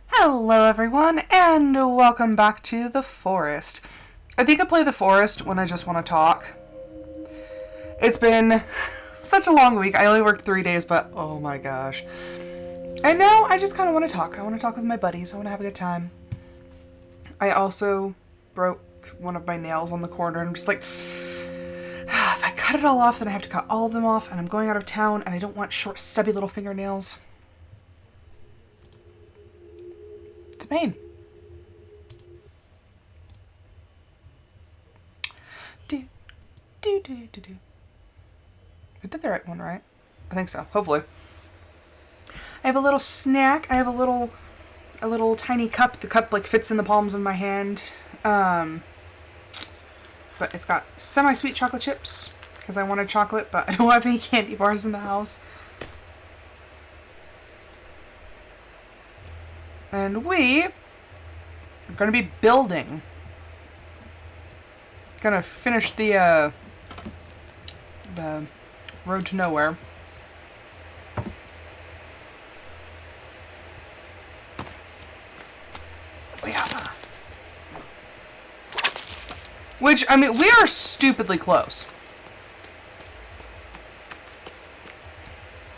Hello everyone, and welcome back to The Forest. I think I play The Forest when I just want to talk. It's been such a long week. I only worked 3 days, but oh my gosh. And now I just kind of want to talk. I want to talk with my buddies. I want to have a good time. I also broke one of my nails on the corner, and I'm just like, if I cut it all off, then I have to cut all of them off, and I'm going out of town, and I don't want short, stubby little fingernails. It's a pain. I did the right one, right? I think so. Hopefully. I have a little snack. I have a little tiny cup. The cup like fits in the palms of my hand. But it's got semi-sweet chocolate chips because I wanted chocolate, but I don't have any candy bars in the house. And we are going to be building. Gonna finish the road to nowhere. Yeah. Which, I mean, we are stupidly close.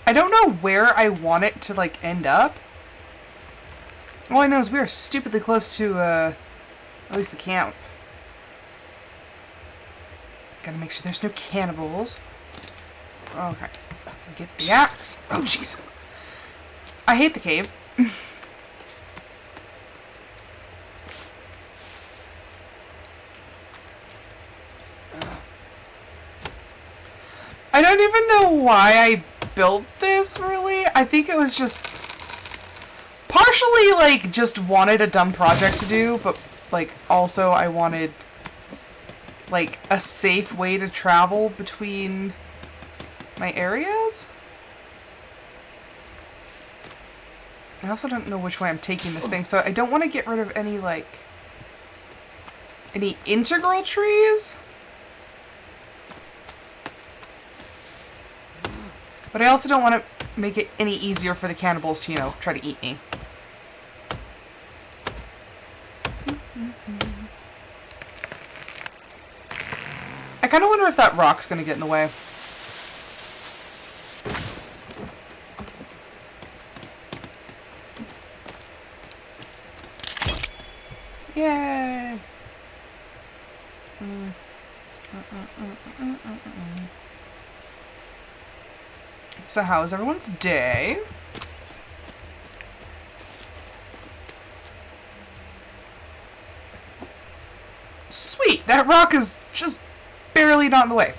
I don't know where I want it to, like, end up. All I know is we are stupidly close to, at least the camp. Gotta make sure there's no cannibals. Okay. Get the axe. Oh, jeez. I hate the cave. I don't even know why I built this, really. I think it was just partially, like, just wanted a dumb project to do, but, like, also I wanted, like, a safe way to travel between my areas. I also don't know which way I'm taking this thing, so I don't want to get rid of any, like, any integral trees. But I also don't want to make it any easier for the cannibals to, you know, try to eat me. I kind of wonder if that rock's going to get in the way. Yay! So how is everyone's day? Sweet! That rock is just barely not in the way.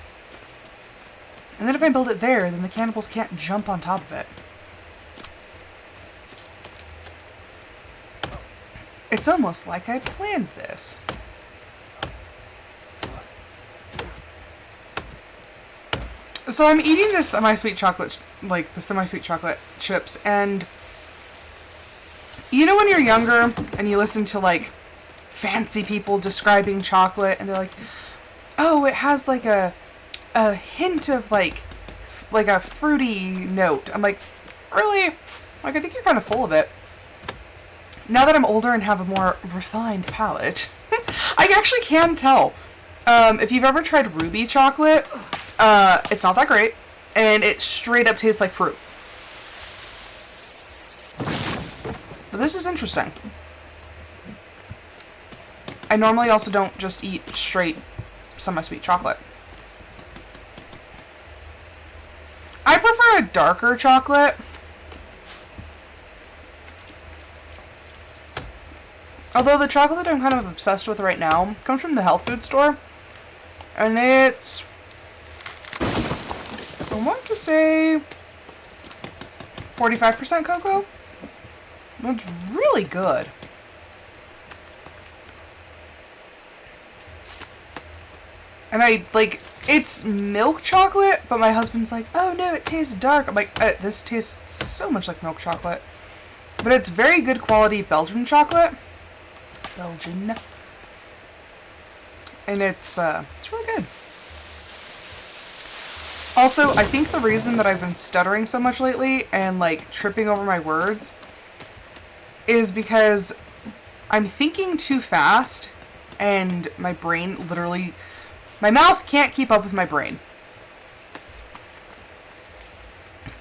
And then if I build it there, then the cannibals can't jump on top of it. It's almost like I planned this. So I'm eating this semi-sweet chocolate, like the semi-sweet chocolate chips, and you know when you're younger and you listen to like fancy people describing chocolate, and they're like, oh, it has like a hint of like a fruity note. I'm like, really? Like, I think you're kind of full of it. Now that I'm older and have a more refined palate, I actually can tell. If you've ever tried Ruby chocolate, it's not that great, and it straight up tastes like fruit. But this is interesting. I normally also don't just eat straight semi-sweet chocolate. I prefer a darker chocolate. Although the chocolate I'm kind of obsessed with right now comes from the health food store. And it's, I want to say 45% cocoa. It's really good. And I, like, it's milk chocolate, but my husband's like, oh no, it tastes dark. I'm like, this tastes so much like milk chocolate. But it's very good quality Belgian chocolate. Belgian. And it's really good. Also, I think the reason that I've been stuttering so much lately and, like, tripping over my words is because I'm thinking too fast and my brain literally, my mouth can't keep up with my brain.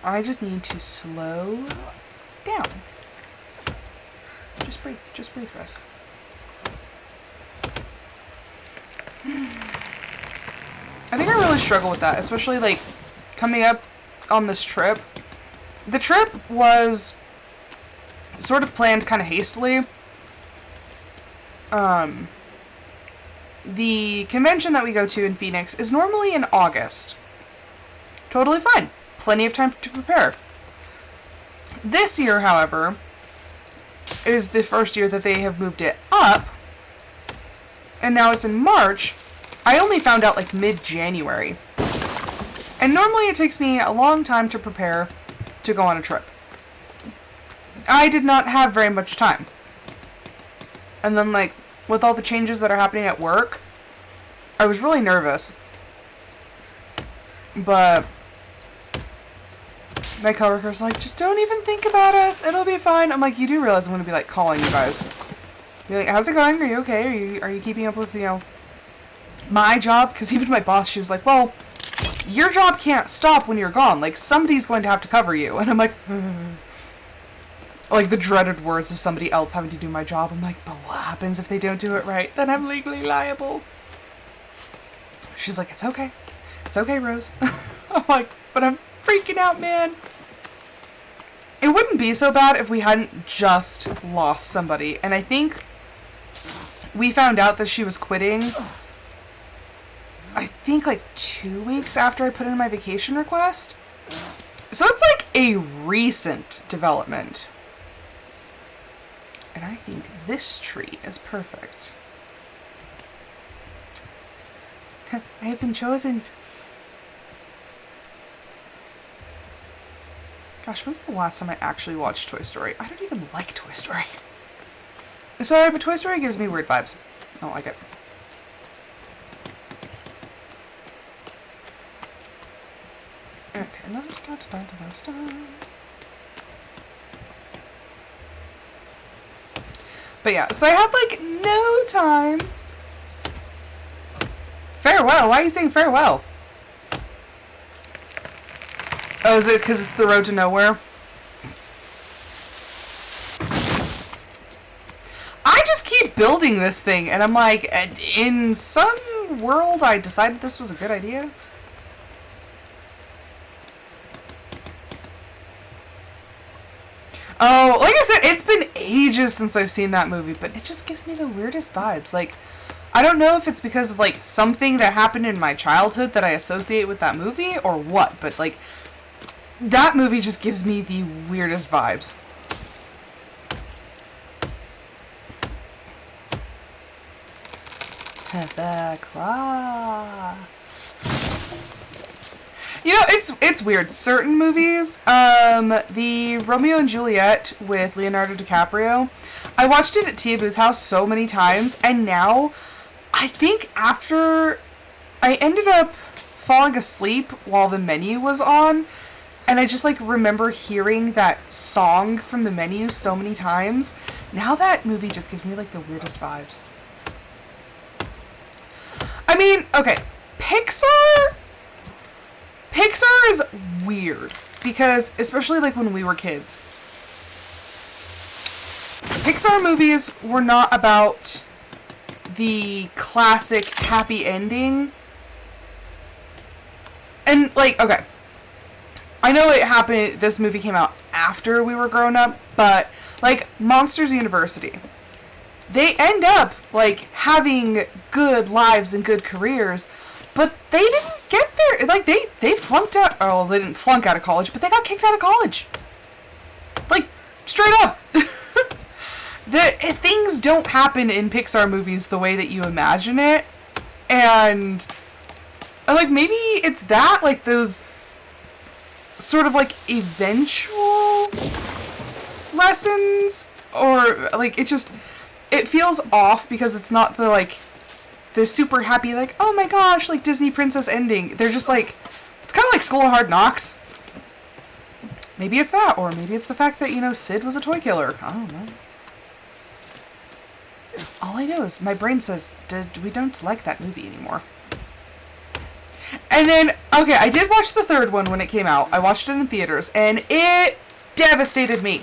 I just need to slow down. Just breathe, Rose. I think I really struggle with that, especially like coming up on this trip. The trip was sort of planned kind of hastily. The convention that we go to in Phoenix is normally in August. Totally fine. Plenty of time to prepare. This year, however, is the first year that they have moved it up. And now it's in March. I only found out like mid-January. And normally it takes me a long time to prepare to go on a trip. I did not have very much time. And then, like, with all the changes that are happening at work, I was really nervous. But my coworker's like, just don't even think about us. It'll be fine. I'm like, you do realize I'm going to be, like, calling you guys. You're like, how's it going? Are you okay? Are you keeping up with, you know, my job? Because even my boss, she was like, well, your job can't stop when you're gone. Like, somebody's going to have to cover you. And I'm like, like the dreaded words of somebody else having to do my job. I'm like, but what happens if they don't do it right? Then I'm legally liable. She's like, it's okay. It's okay, Rose. I'm like, but I'm freaking out, man. It wouldn't be so bad if we hadn't just lost somebody. And I think we found out that she was quitting, I think like 2 weeks after I put in my vacation request. So it's like a recent development. And I think this tree is perfect. I have been chosen. Gosh, when's the last time I actually watched Toy Story? I don't even like Toy Story. Sorry, but Toy Story gives me weird vibes. I don't like it. Okay. But yeah, so I had like no time. Farewell? Why are you saying farewell? Oh, is it because it's the road to nowhere? I just keep building this thing, and I'm like, in some world I decided this was a good idea. Oh, like I said, it's been ages since I've seen that movie, but it just gives me the weirdest vibes. Like, I don't know if it's because of, like, something that happened in my childhood that I associate with that movie or what, but, like, that movie just gives me the weirdest vibes. You know, it's weird. Certain movies, the Romeo and Juliet with Leonardo DiCaprio, I watched it at Tia Boo's house so many times, and now I think after I ended up falling asleep while the menu was on, and I just like remember hearing that song from the menu so many times. Now that movie just gives me like the weirdest vibes. I mean, okay, Pixar is weird because especially like when we were kids, Pixar movies were not about the classic happy ending. And like, okay, I know it happened, this movie came out after we were grown up, but like Monsters University, they end up like having good lives and good careers, but they didn't get there. Like they flunked out. Oh, they didn't flunk out of college, but they got kicked out of college. Like straight up. Things don't happen in Pixar movies the way that you imagine it, and like maybe it's that, like those sort of like eventual lessons, or like it feels off because it's not the like the super happy like, oh my gosh, like Disney princess ending. They're just like, it's kind of like School of Hard Knocks. Maybe it's that, or maybe it's the fact that, you know, Sid was a toy killer. I don't know. All I know is my brain says we don't like that movie anymore. And then, okay, I did watch the third one when it came out. I watched it in theaters, and it devastated me.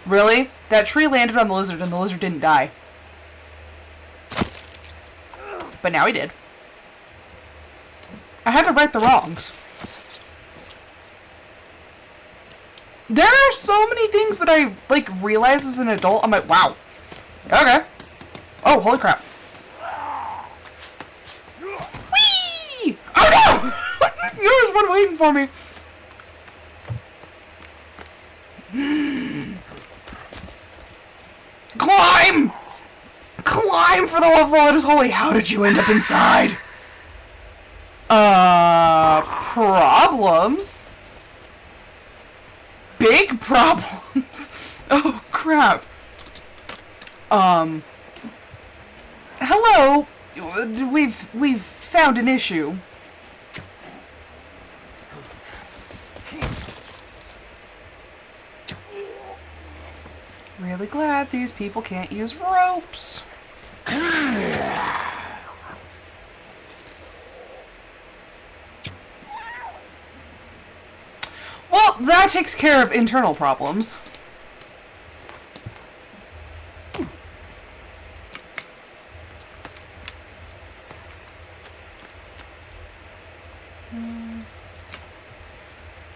Really? That tree landed on the lizard, and the lizard didn't die. But now he did. I had to right the wrongs. There are so many things that I, like, realize as an adult. I'm like, wow. Okay. Oh, holy crap. Whee! Oh, no! There was one waiting for me. Climb! Climb for the love of all that is holy. How did you end up inside? Problems? Big problems. Oh, crap. Hello. We've found an issue. Really glad these people can't use ropes. Well, that takes care of internal problems.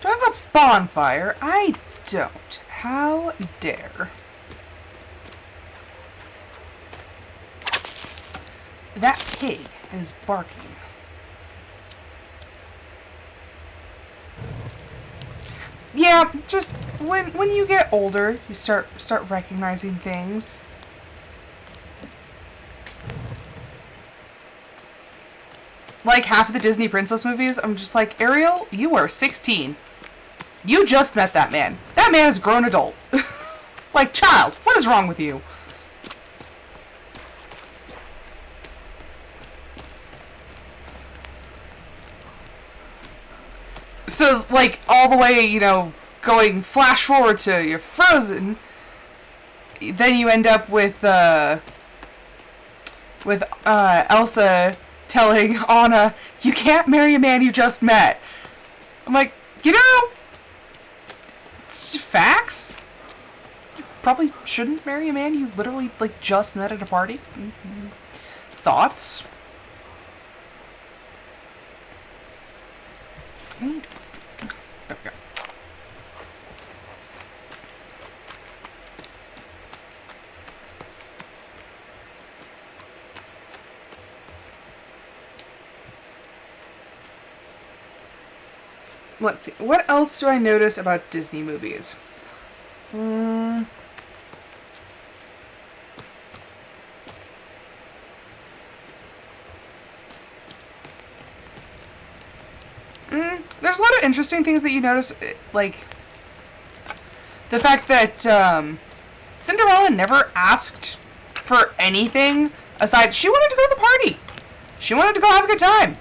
Do I have a bonfire? I don't. How dare. That pig is barking. Yeah, just when you get older, you start recognizing things. Like half of the Disney princess movies, I'm just like, Ariel, you are 16. You just met that man. That man is a grown adult. Like, child, what is wrong with you? So, like, all the way, you know, going flash forward to you're Frozen, then you end up with Elsa telling Anna, you can't marry a man you just met. I'm like, you know, it's just facts. You probably shouldn't marry a man you literally, like, just met at a party. Mm-hmm. Thoughts? There we go. Let's see. What else do I notice about Disney movies? There's a lot of interesting things that you notice, like the fact that Cinderella never asked for anything aside. She wanted to go to the party. She wanted to go have a good time.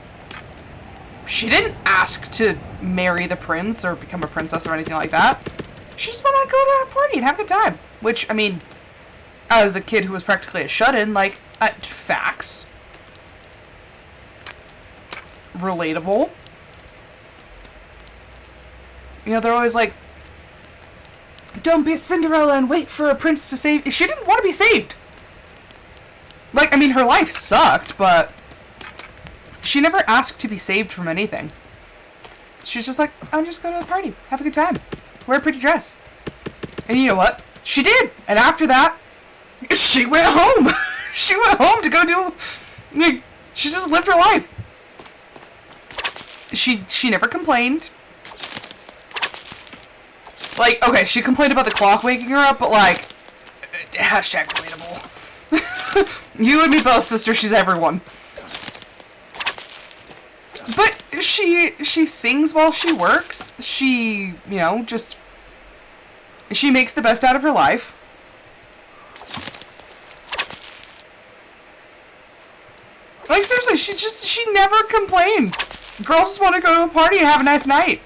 She didn't ask to marry the prince or become a princess or anything like that. She just wanted to go to a party and have a good time. Which, I mean, as a kid who was practically a shut-in, like, facts. Relatable. You know, they're always like, don't be Cinderella and wait for a prince to save you. She didn't want to be saved. Like, I mean, her life sucked, but she never asked to be saved from anything. She's just like, I'm just going to a party. Have a good time. Wear a pretty dress. And you know what? She did. And after that, she went home. She went home to go do... Like, she just lived her life. She never complained. Like, okay, she complained about the clock waking her up, but like, hashtag relatable. You and me both, sister. She's everyone. But she sings while she works. She, you know, just... She makes the best out of her life. Like, seriously, she never complains. Girls just want to go to a party and have a nice night.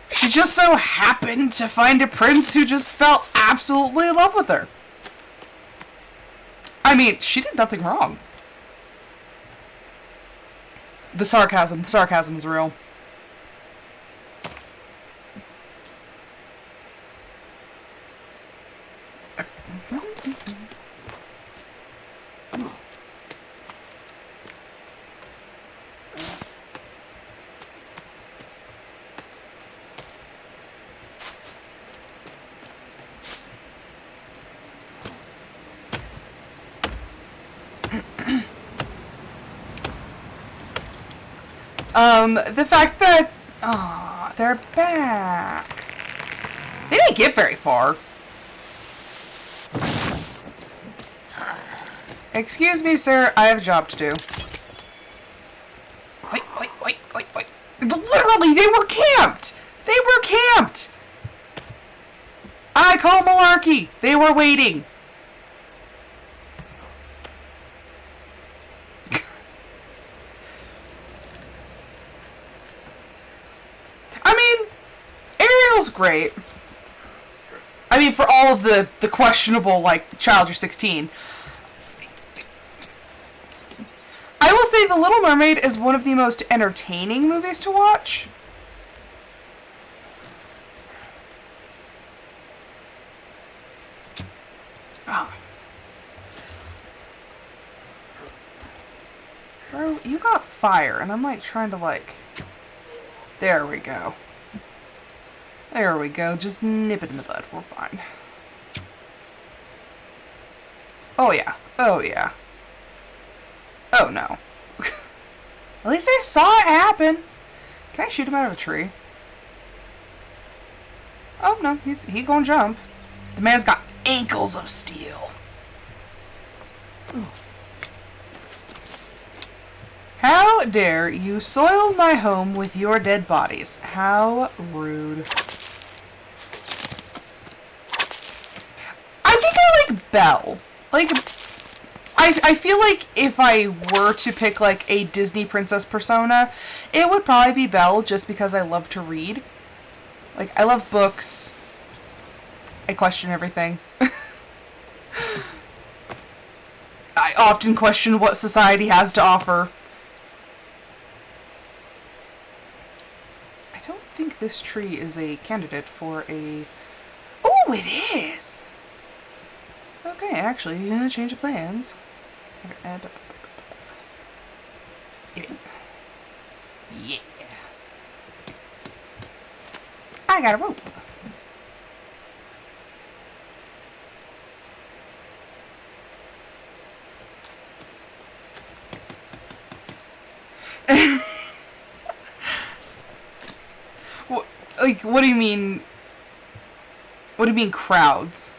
She just so happened to find a prince who just fell absolutely in love with her. I mean, she did nothing wrong. The sarcasm is real. The fact that... Aw, they're back. They didn't get very far. Excuse me, sir. I have a job to do. Wait. Literally, they were camped! They were camped! I call malarkey. They were waiting. Great. I mean, for all of the questionable, like, child, you're 16. I will say The Little Mermaid is one of the most entertaining movies to watch. Oh. Bro, you got fire, and I'm, like, trying to, like... There we go. There we go. Just nip it in the bud. We're fine. Oh, yeah. Oh, yeah. Oh, no. At least I saw it happen. Can I shoot him out of a tree? Oh, no. He gonna jump. The man's got ankles of steel. Ooh. How dare you soil my home with your dead bodies? How rude. I think I like Belle. Like, I feel like if I were to pick, like, a Disney princess persona, it would probably be Belle, just because I love to read. Like, I love books. I question everything. I often question what society has to offer. I don't think this tree is a candidate for a... Oh, it is! Okay, actually, change of plans. Yeah. I got a rope. What do you mean? What do you mean crowds?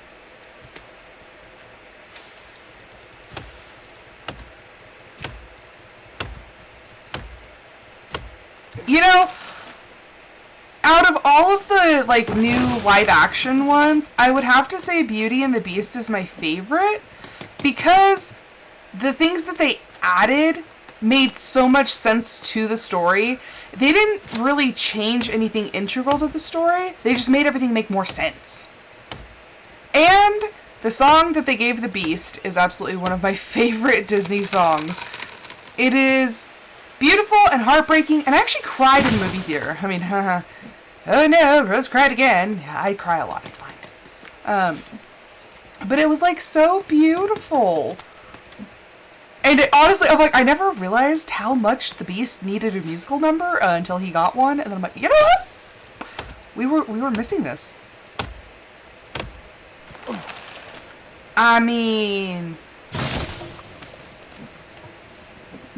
You know, out of all of the, like, new live-action ones, I would have to say Beauty and the Beast is my favorite, because the things that they added made so much sense to the story. They didn't really change anything integral to the story, they just made everything make more sense. And the song that they gave the Beast is absolutely one of my favorite Disney songs. It is beautiful and heartbreaking, and I actually cried in the movie theater. I mean, oh no, Rose cried again. Yeah, I cry a lot, it's fine. But it was, like, so beautiful. And honestly, I'm like, I never realized how much the Beast needed a musical number until he got one, and then I'm like, you know what? We were missing this. I mean,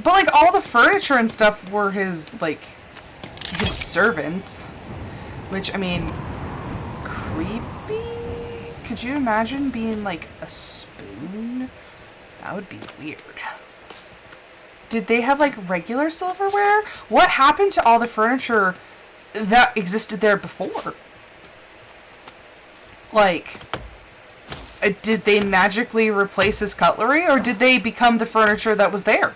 but, like, all the furniture and stuff were his servants, which, I mean, creepy. Could you imagine being, like, a spoon? That would be weird. Did they have, like, regular silverware? What happened to all the furniture that existed there before? Like, did they magically replace his cutlery, or did they become the furniture that was there?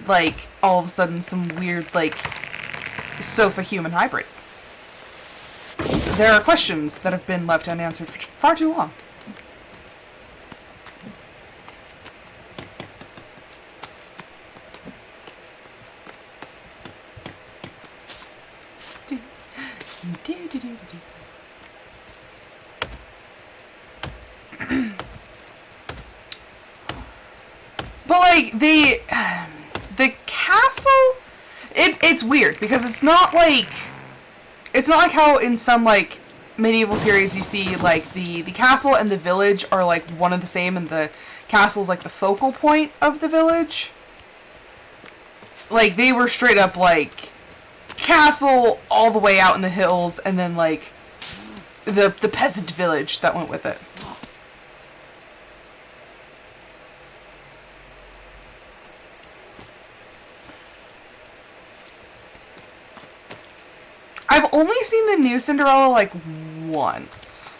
Like, all of a sudden, some weird, like, sofa-human hybrid. There are questions that have been left unanswered for far too long. But, like, the castle, it's weird, because it's not like how in some, like, medieval periods you see, like, the castle and the village are, like, one and the same, and the castle's, like, the focal point of the village. Like, they were straight up, like, castle all the way out in the hills, and then, like, the peasant village that went with it. I've only seen the new Cinderella, like, once.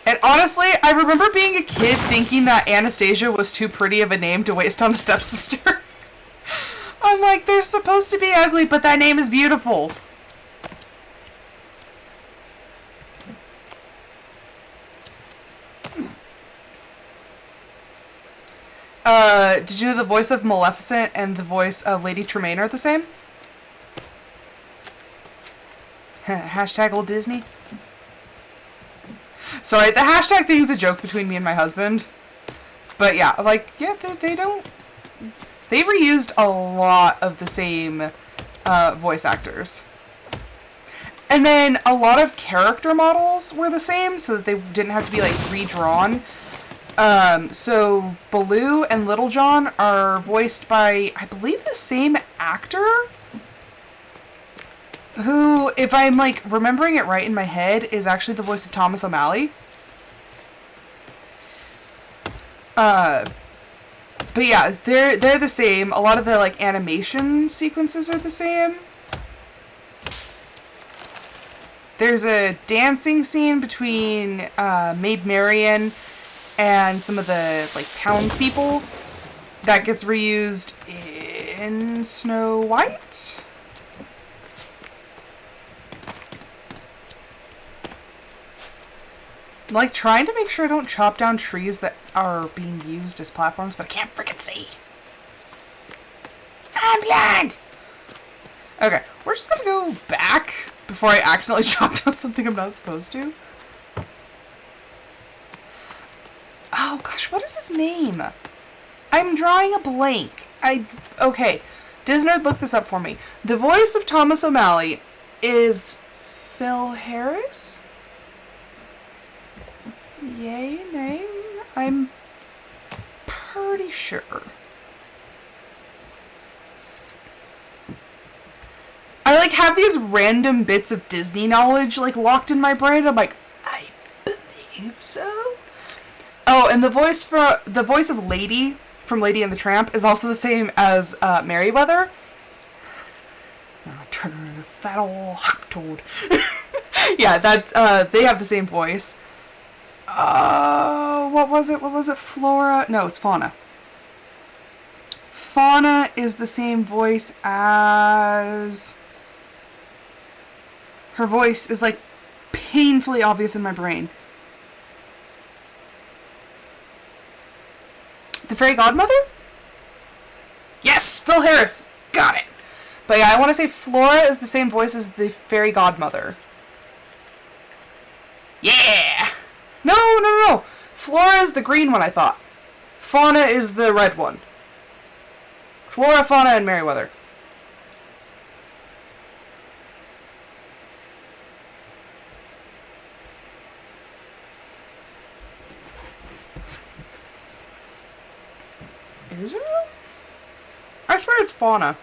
And honestly, I remember being a kid thinking that Anastasia was too pretty of a name to waste on a stepsister. I'm like, they're supposed to be ugly, but that name is beautiful. Did you know the voice of Maleficent and the voice of Lady Tremaine are the same? Hashtag old Disney. Sorry, the hashtag thing is a joke between me and my husband. But yeah, like, yeah, they don't... They reused a lot of the same voice actors. And then a lot of character models were the same, so that they didn't have to be, like, redrawn. So Baloo and Little John are voiced by, I believe, the same actor, who, if I'm, like, remembering it right in my head, is actually the voice of Thomas O'Malley. But yeah, they're the same. A lot of the, like, animation sequences are the same. There's a dancing scene between Maid Marian and some of the, like, townspeople that gets reused in Snow White. I'm, like, trying to make sure I don't chop down trees that are being used as platforms, but I can't frickin' see. I'm blind! Okay, we're just gonna go back before I accidentally chop down something I'm not supposed to. Oh gosh, what is his name? I'm drawing a blank. Okay, Disnerd, look this up for me. The voice of Thomas O'Malley is Phil Harris? Yay, nay? I'm pretty sure. I, like, have these random bits of Disney knowledge, like, locked in my brain. I'm like, I believe so. Oh, and the voice of Lady from Lady and the Tramp is also the same as Merryweather. Turn her into a fat old hop toad. Yeah, that's they have the same voice. What was it? What was it? Flora? No, it's Fauna. Fauna is the same voice as... Her voice is like painfully obvious in my brain. The Fairy Godmother? Yes! Phil Harris! Got it! But yeah, I want to say Flora is the same voice as the Fairy Godmother. Yeah! No! Flora is the green one, I thought. Fauna is the red one. Flora, Fauna, and Merryweather. Is it? I swear it's Fauna.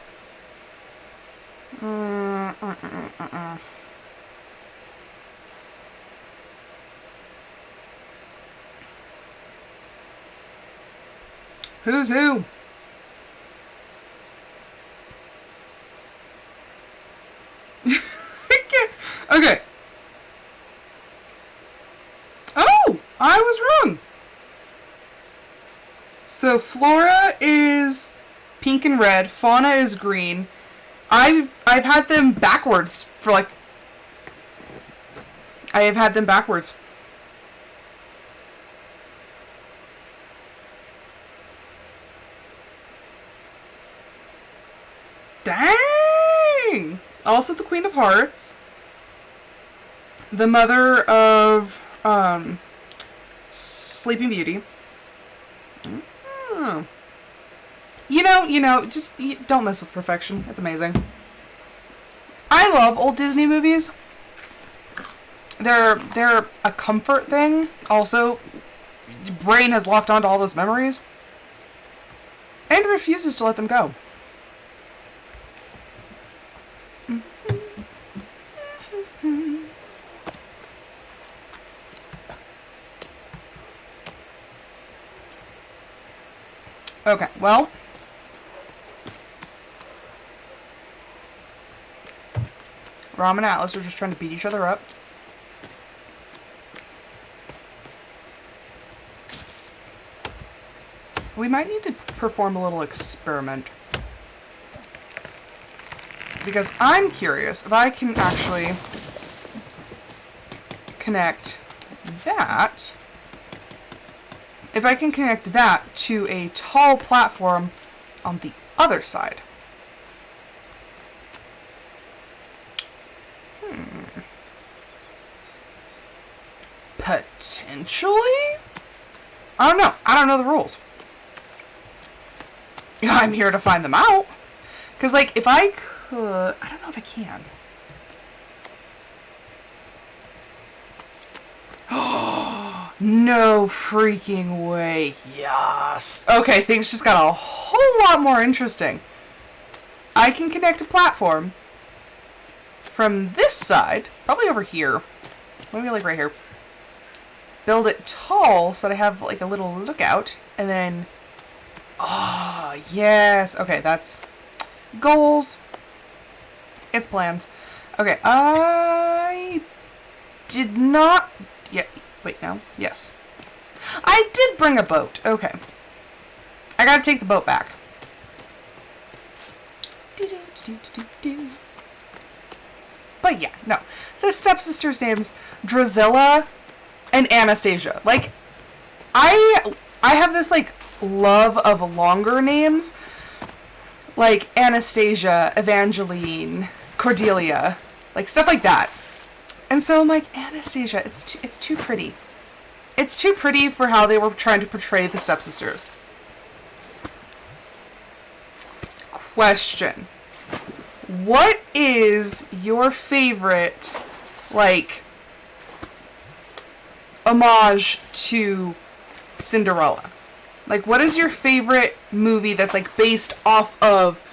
Who's who? Okay. Oh, I was wrong. So Flora is pink and red. Fauna is green. I've had them backwards for like... I have had them backwards. Dang! Also the Queen of Hearts. The mother of Sleeping Beauty. Oh. You know, just don't mess with perfection. It's amazing. I love old Disney movies. They're a comfort thing. Also, your brain has locked onto all those memories and refuses to let them go. Okay, well, Rom and Atlas are just trying to beat each other up. We might need to perform a little experiment. Because I'm curious if I can actually connect that... If I can connect that to a tall platform on the other side. Potentially? I don't know. I don't know the rules. I'm here to find them out. Because, like, if I could... I don't know if I can. No freaking way. Yes. Okay, things just got a whole lot more interesting. I can connect a platform from this side, probably over here. Maybe like right here. Build it tall so that I have like a little lookout. And then... Oh, yes. Okay, that's goals. It's plans. Okay, I did not... Yeah. Wait, no? Yes. I did bring a boat. Okay. I gotta take the boat back. But yeah, no. The stepsisters' names, Drizella and Anastasia. Like, I have this, like, love of longer names. Like Anastasia, Evangeline, Cordelia. Like, stuff like that. And so I'm like, Anastasia, it's too pretty. It's too pretty for how they were trying to portray the stepsisters. Question. What is your favorite, like, homage to Cinderella? Like, what is your favorite movie that's, like, based off of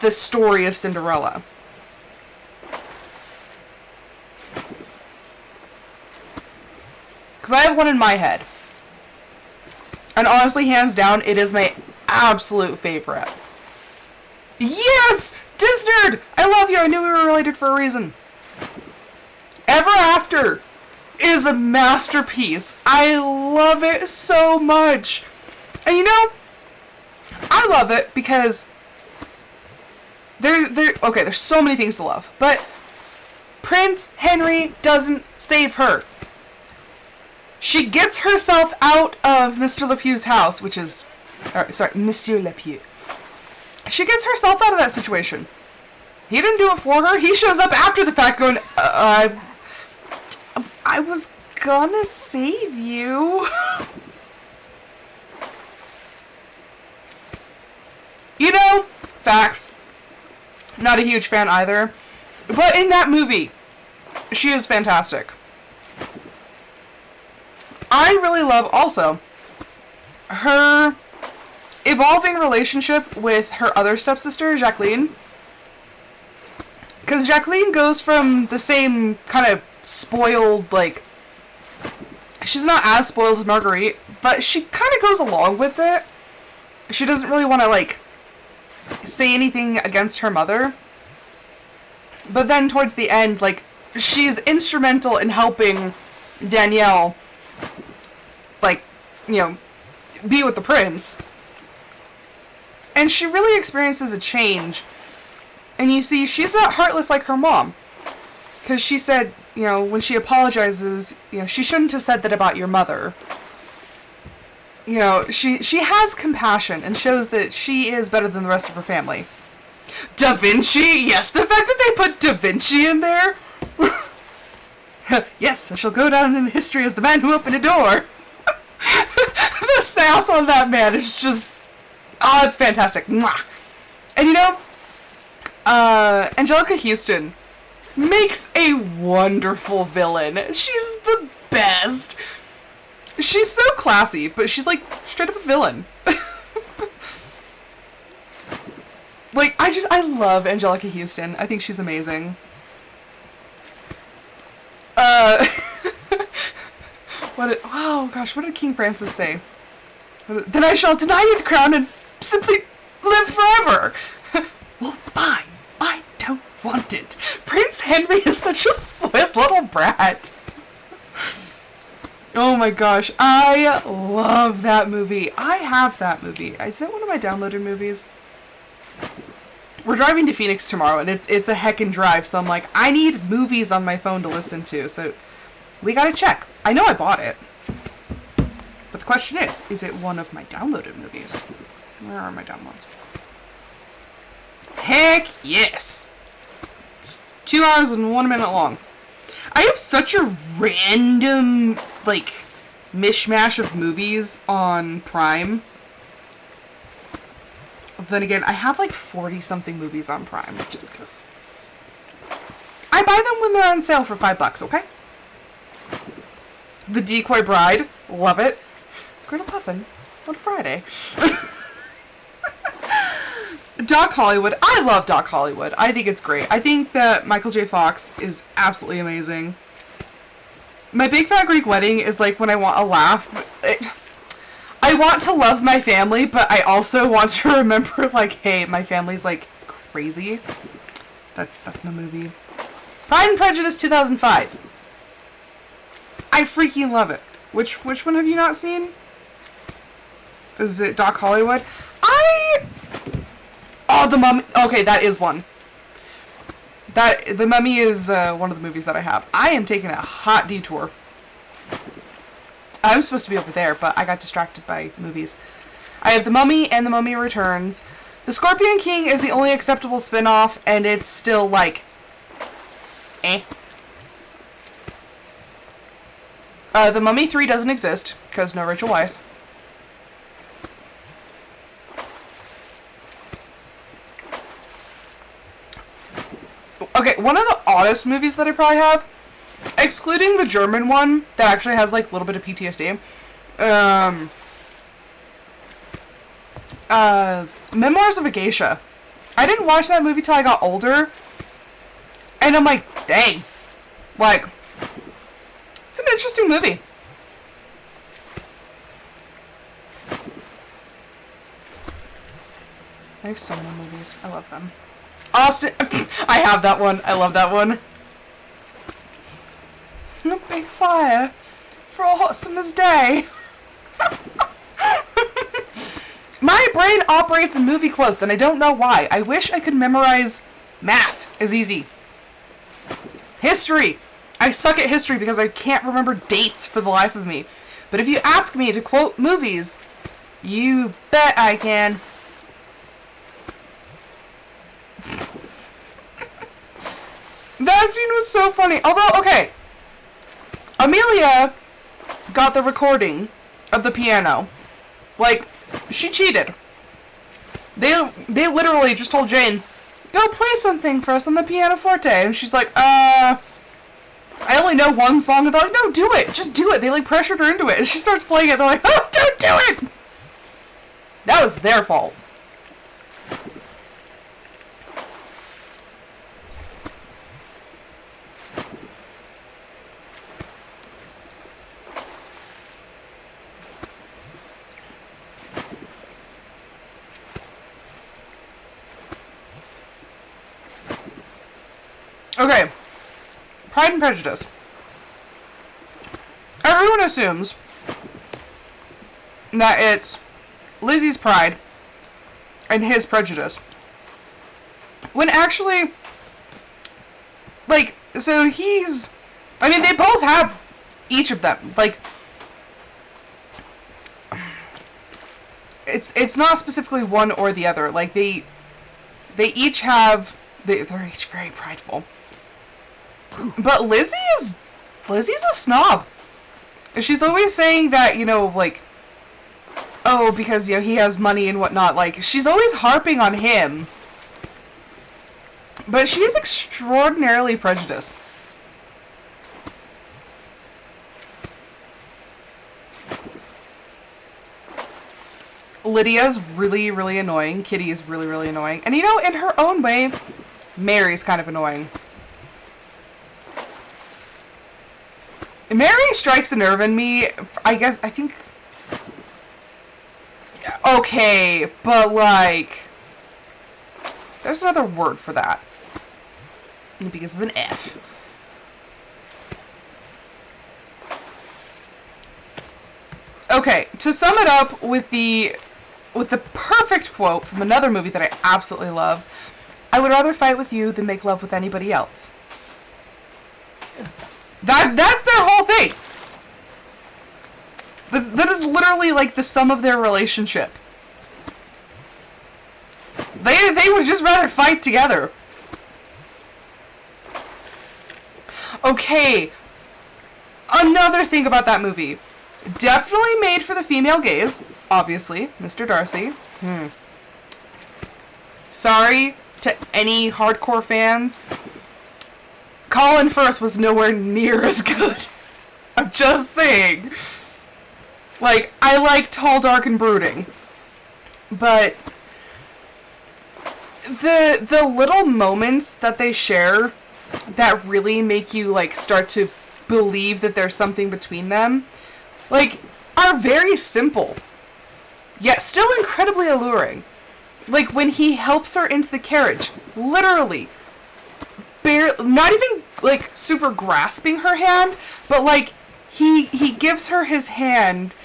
the story of Cinderella? Because I have one in my head. And honestly, hands down, it is my absolute favorite. Yes! Disnerd! I love you. I knew we were related for a reason. Ever After is a masterpiece. I love it so much. And you know, I love it because there's so many things to love, but Prince Henry doesn't save her. She gets herself out of Mr. Lepew's house, which is, Monsieur Lepew. She gets herself out of that situation. He didn't do it for her. He shows up after the fact going, I was gonna save you. You know, facts. Not a huge fan either. But in that movie, she is fantastic. I really love also her evolving relationship with her other stepsister, Jacqueline. Because Jacqueline goes from the same kind of spoiled, like, she's not as spoiled as Marguerite, but she kind of goes along with it. She doesn't really want to, like, say anything against her mother. But then towards the end, like, she's instrumental in helping Danielle, like, you know, be with the prince. And she really experiences a change. And you see, she's not heartless like her mom. Because she said, you know, when she apologizes, you know, she shouldn't have said that about your mother. You know, she has compassion and shows that she is better than the rest of her family. Da Vinci? Yes, the fact that they put Da Vinci in there. Yes, I shall go down in history as the man who opened a door. The sass on that man is just... oh, it's fantastic. Mwah. And you know, Anjelica Huston makes a wonderful villain. She's the best. She's so classy, but she's like straight up a villain. Like, I love Anjelica Huston. I think she's amazing. Oh gosh, what did King Francis say? Then I shall deny you the crown and simply live forever. Well, fine. I don't want it. Prince Henry is such a spoiled little brat. Oh my gosh, I love that movie. I have that movie. Is it one of my downloaded movies? We're driving to Phoenix tomorrow, and it's a heckin' drive, so I'm like, I need movies on my phone to listen to, so we gotta check. I know I bought it. But the question is it one of my downloaded movies? Where are my downloads? Heck yes! It's 2 hours and 1 minute long. I have such a random, like, mishmash of movies on Prime. Then again, I have like 40-something movies on Prime, just because. I buy them when they're on sale for $5, okay? The Decoy Bride, love it. Griddle Puffin on Friday. Doc Hollywood, I love Doc Hollywood. I think it's great. I think that Michael J. Fox is absolutely amazing. My Big Fat Greek Wedding is like when I want a laugh. I want to love my family, but I also want to remember, like, hey, my family's, like, crazy. That's my movie. Pride and Prejudice 2005. I freaking love it. Which one have you not seen? Is it Doc Hollywood? Oh, The Mummy. Okay, that is one. The Mummy is one of the movies that I have. I am taking a hot detour. I was supposed to be over there, but I got distracted by movies. I have The Mummy and The Mummy Returns. The Scorpion King is the only acceptable spin-off, and it's still, like, eh. The Mummy 3 doesn't exist, because no Rachel Weisz. Okay, one of the oddest movies that I probably have, excluding the German one that actually has like a little bit of PTSD, Memoirs of a Geisha. I didn't watch that movie till I got older, and I'm like, dang, like, it's an interesting movie. I have so many movies. I love them. Austin. I have that one. I love that one. A big fire for a hot summer's day. My brain operates in movie quotes, and I don't know why. I wish I could memorize math as easy. History. I suck at history because I can't remember dates for the life of me. But if you ask me to quote movies, you bet I can. That scene was so funny. Although, okay, Amelia got the recording of the piano. Like, she cheated. They literally just told Jane, go play something for us on the pianoforte. And she's like, I only know one song. And they're like, no, do it. Just do it. They, like, pressured her into it. And she starts playing it. They're like, oh, don't do it. That was their fault. Okay, Pride and Prejudice. Everyone assumes that it's Lizzie's pride and his prejudice. When actually, like, so he's, I mean, they both have each of them. Like, it's not specifically one or the other. Like, they each have, they're each very prideful. But Lizzie's a snob. She's always saying that, you know, like, oh, because, you know, he has money and whatnot. Like, she's always harping on him. But she is extraordinarily prejudiced. Lydia's really, really annoying. Kitty is really, really annoying. And, you know, in her own way, Mary's kind of annoying. Mary strikes a nerve in me, I think... Okay, but, like... There's another word for that. It begins with an F. Okay, to sum it up with the perfect quote from another movie that I absolutely love, I would rather fight with you than make love with anybody else. That's their whole thing. That is literally like the sum of their relationship. They would just rather fight together. Okay. Another thing about that movie. Definitely made for the female gaze. Obviously. Mr. Darcy. Sorry to any hardcore fans. Colin Firth was nowhere near as good. I'm just saying. Like, I like Tall, Dark, and Brooding. But the little moments that they share that really make you, like, start to believe that there's something between them, like, are very simple. Yet still incredibly alluring. Like, when he helps her into the carriage. Literally. Not even, like, super grasping her hand, but, like, he gives her his hand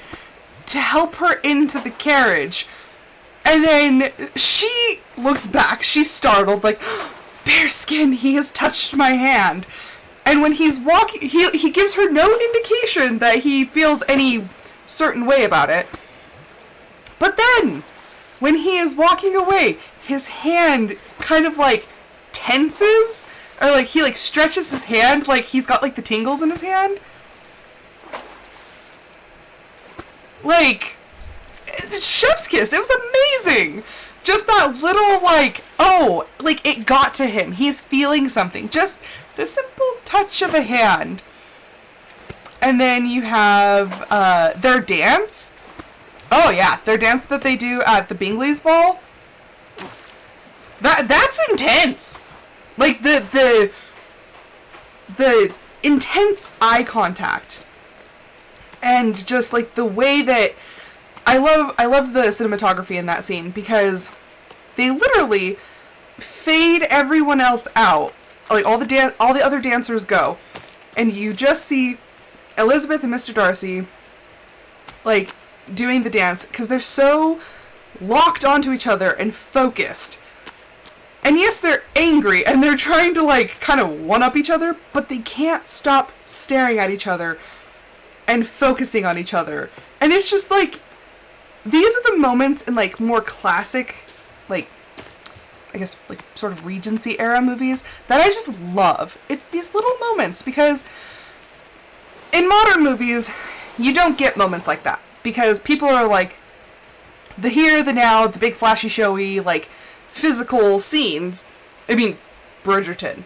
to help her into the carriage. And then she looks back, she's startled, like, Bearskin, he has touched my hand. And when he's walking, he gives her no indication that he feels any certain way about it. But then, when he is walking away, his hand kind of, like, tenses. Or, like, he, like, stretches his hand like he's got, like, the tingles in his hand. Like, chef's kiss. It was amazing. Just that little, like, oh, like, it got to him. He's feeling something. Just the simple touch of a hand. And then you have their dance. Oh, yeah. Their dance that they do at the Bingley's ball. That's intense. Like, the intense eye contact. And just, like, the way that... I love the cinematography in that scene, because They literally fade everyone else out. Like, all the other dancers go. And you just see Elizabeth and Mr. Darcy, like, doing the dance. Because they're so locked onto each other and focused. And yes, they're angry, and they're trying to, like, kind of one-up each other, but they can't stop staring at each other and focusing on each other. And it's just, like, these are the moments in, like, more classic, like, I guess, like, sort of Regency-era movies that I just love. It's these little moments, because in modern movies, you don't get moments like that. Because people are, like, the here, the now, the big flashy, showy, like, physical scenes. I mean, Bridgerton.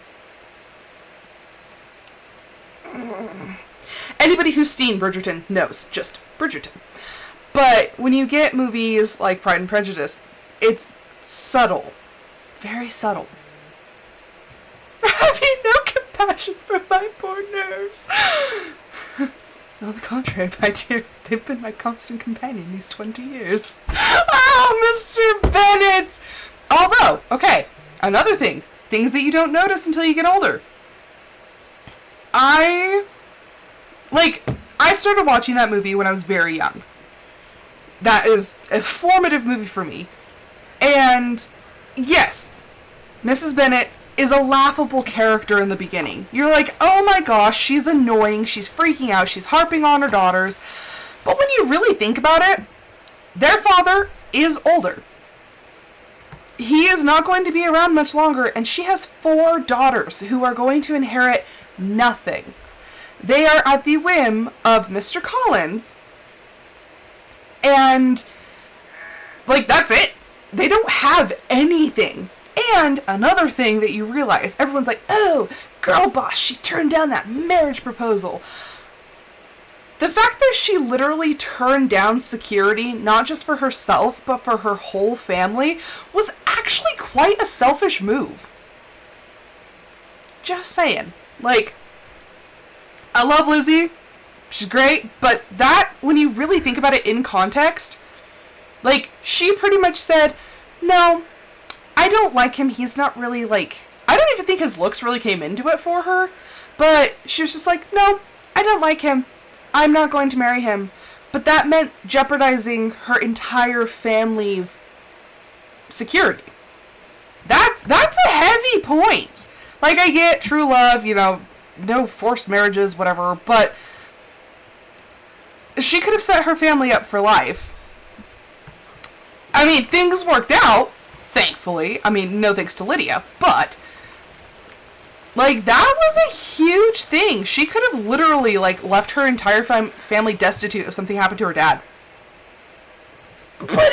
Anybody who's seen Bridgerton knows just Bridgerton. But when you get movies like Pride and Prejudice, it's subtle. Very subtle. Have you no compassion for my poor nerves? On the contrary, my dear, they've been my constant companion these 20 years. Oh, Mr. Bennet! Although, okay, another thing. Things that you don't notice until you get older. I started watching that movie when I was very young. That is a formative movie for me. And, yes, Mrs. Bennet is a laughable character in the beginning. You're like, oh my gosh, she's annoying, she's freaking out, she's harping on her daughters. But when you really think about it, their father is older. He is not going to be around much longer, and she has 4 daughters who are going to inherit nothing. They are at the whim of Mr. Collins, and, like, that's it. They don't have anything. And another thing that you realize, everyone's like, oh, girl boss, she turned down that marriage proposal. The fact that she literally turned down security, not just for herself, but for her whole family, was actually quite a selfish move. Just saying. Like, I love Lizzie. She's great. But that, when you really think about it in context, like, she pretty much said, no, I don't like him. He's not really, like, I don't even think his looks really came into it for her. But she was just like, no, I don't like him. I'm not going to marry him. But that meant jeopardizing her entire family's security. That's a heavy point. Like, I get true love, you know, no forced marriages, whatever, but she could have set her family up for life. I mean, things worked out, thankfully. I mean, no thanks to Lydia, but like, that was a huge thing. She could have literally, like, left her entire family destitute if something happened to her dad. But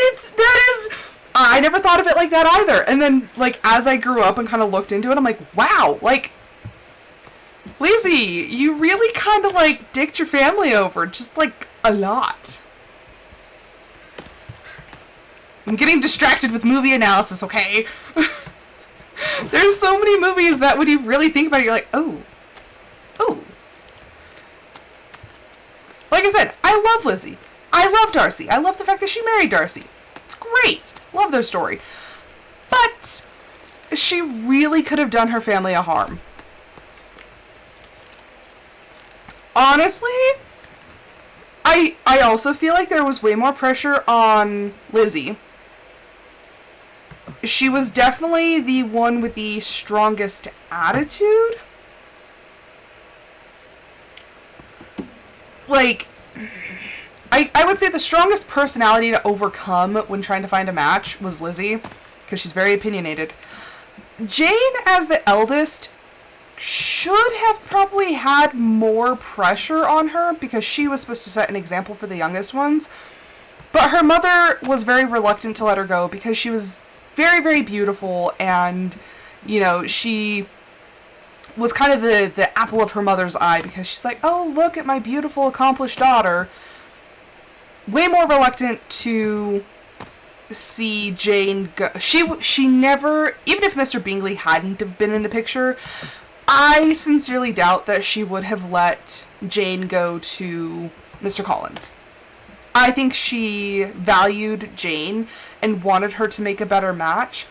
I never thought of it like that either. And then, like, as I grew up and kind of looked into it, I'm like, wow, like, Lizzie, you really kind of, like, dicked your family over. Just, like, a lot. I'm getting distracted with movie analysis, okay? There's so many movies that when you really think about it, you're like, oh. Like I said, I love Lizzie. I love Darcy. I love the fact that she married Darcy. It's great. Love their story. But she really could have done her family a harm. Honestly, I also feel like there was way more pressure on Lizzie. She was definitely the one with the strongest attitude. Like, I would say the strongest personality to overcome when trying to find a match was Lizzie, because she's very opinionated. Jane, as the eldest, should have probably had more pressure on her, because she was supposed to set an example for the youngest ones. But her mother was very reluctant to let her go, because she was very, very beautiful, and, you know, she was kind of the apple of her mother's eye, because she's like, oh, look at my beautiful, accomplished daughter. Way more reluctant to see Jane go. She never, even if Mr. Bingley hadn't have been in the picture, I sincerely doubt that she would have let Jane go to Mr. Collins. I think she valued Jane and wanted her to make a better match.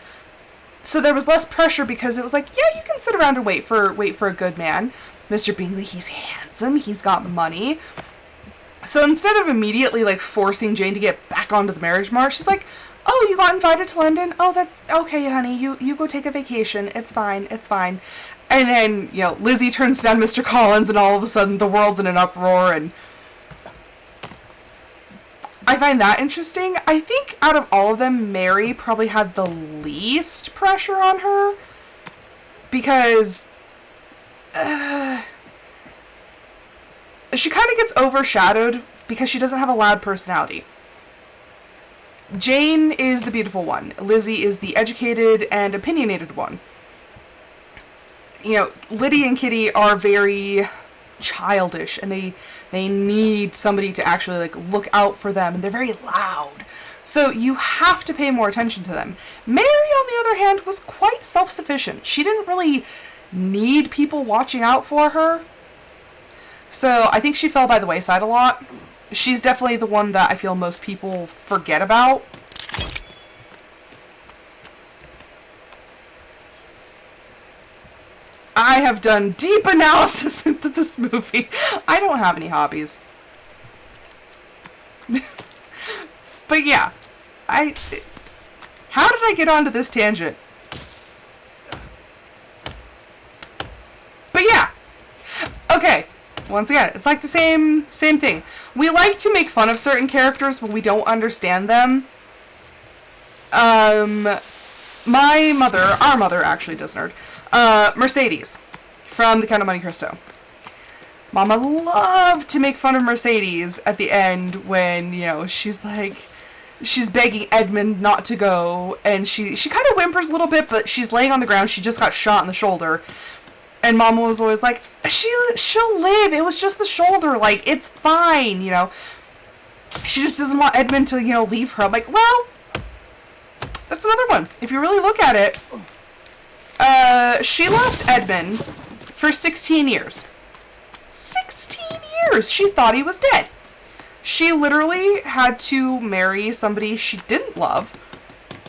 So there was less pressure because it was like, yeah, you can sit around and wait for a good man. Mr. Bingley, he's handsome, he's got money. So instead of immediately like forcing Jane to get back onto the marriage march, she's like, oh, you got invited to London? Oh, that's okay, honey. You go take a vacation. It's fine. It's fine. And then, you know, Lizzie turns down Mr. Collins and all of a sudden the world's in an uproar, and I find that interesting. I think out of all of them, Mary probably had the least pressure on her because she kind of gets overshadowed because she doesn't have a loud personality. Jane is the beautiful one. Lizzie is the educated and opinionated one. You know, Lydia and Kitty are very childish, and they need somebody to actually like look out for them, and they're very loud. So you have to pay more attention to them. Mary, on the other hand, was quite self-sufficient. She didn't really need people watching out for her. So I think she fell by the wayside a lot. She's definitely the one that I feel most people forget about. I have done deep analysis into this movie. I don't have any hobbies. But yeah, how did I get onto this tangent? But yeah, okay. Once again, it's like the same thing. We like to make fun of certain characters when we don't understand them. Our mother actually does nerd. Mercedes from The Count of Monte Cristo. Mama loved to make fun of Mercedes at the end when, you know, she's begging Edmund not to go, and she kind of whimpers a little bit, but she's laying on the ground. She just got shot in the shoulder. And Mama was always like, she'll live. It was just the shoulder. Like, it's fine, you know. She just doesn't want Edmund to, you know, leave her. I'm like, well, that's another one. If you really look at it, she lost Edmund for 16 years. 16 years! She thought he was dead. She literally had to marry somebody she didn't love.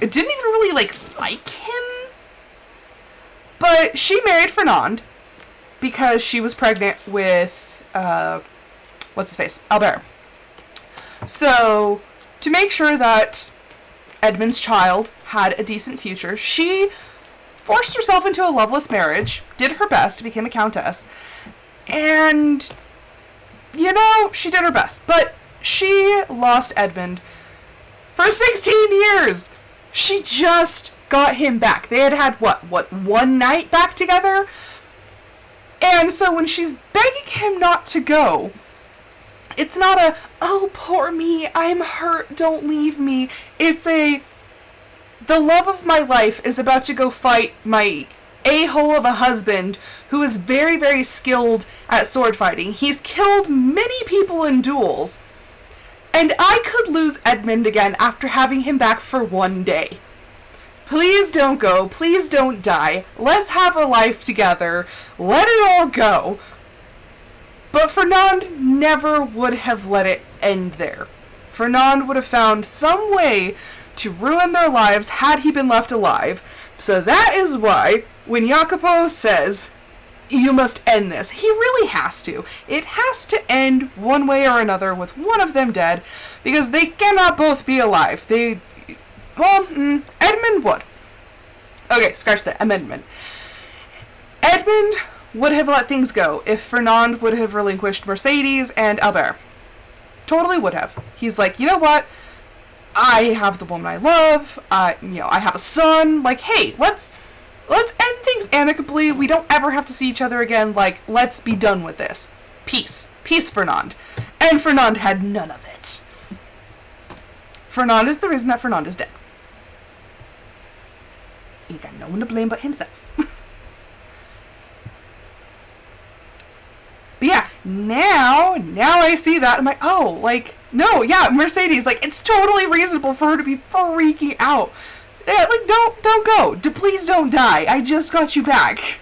It didn't even really, like him. But she married Fernand because she was pregnant with, what's his face? Albert. So, to make sure that Edmund's child had a decent future, she forced herself into a loveless marriage, did her best, became a countess, and, you know, she did her best. But she lost Edmund for 16 years! She just got him back. They had one night back together? And so when she's begging him not to go, it's not a, oh, poor me, I'm hurt, don't leave me. It's a, the love of my life is about to go fight my a-hole of a husband who is very, very skilled at sword fighting. He's killed many people in duels. And I could lose Edmund again after having him back for one day. Please don't go. Please don't die. Let's have a life together. Let it all go. But Fernand never would have let it end there. Fernand would have found some way to ruin their lives had he been left alive. So that is why, when Jacopo says, you must end this, he really has to. It has to end one way or another with one of them dead, because they cannot both be alive. Edmund would. Okay, scratch that. Amendment. Edmund would have let things go if Fernand would have relinquished Mercedes and Albert. Totally would have. He's like, you know what? I have the woman I love. I have a son. Like, hey, let's end things amicably. We don't ever have to see each other again. Like, let's be done with this. Peace. Peace, Fernand. And Fernand had none of it. Fernand is the reason that Fernand is dead. He got no one to blame but himself. But yeah, now I see that. I'm like, oh, like, no, yeah, Mercedes, like, it's totally reasonable for her to be freaking out. Yeah, like, don't go. Please don't die. I just got you back.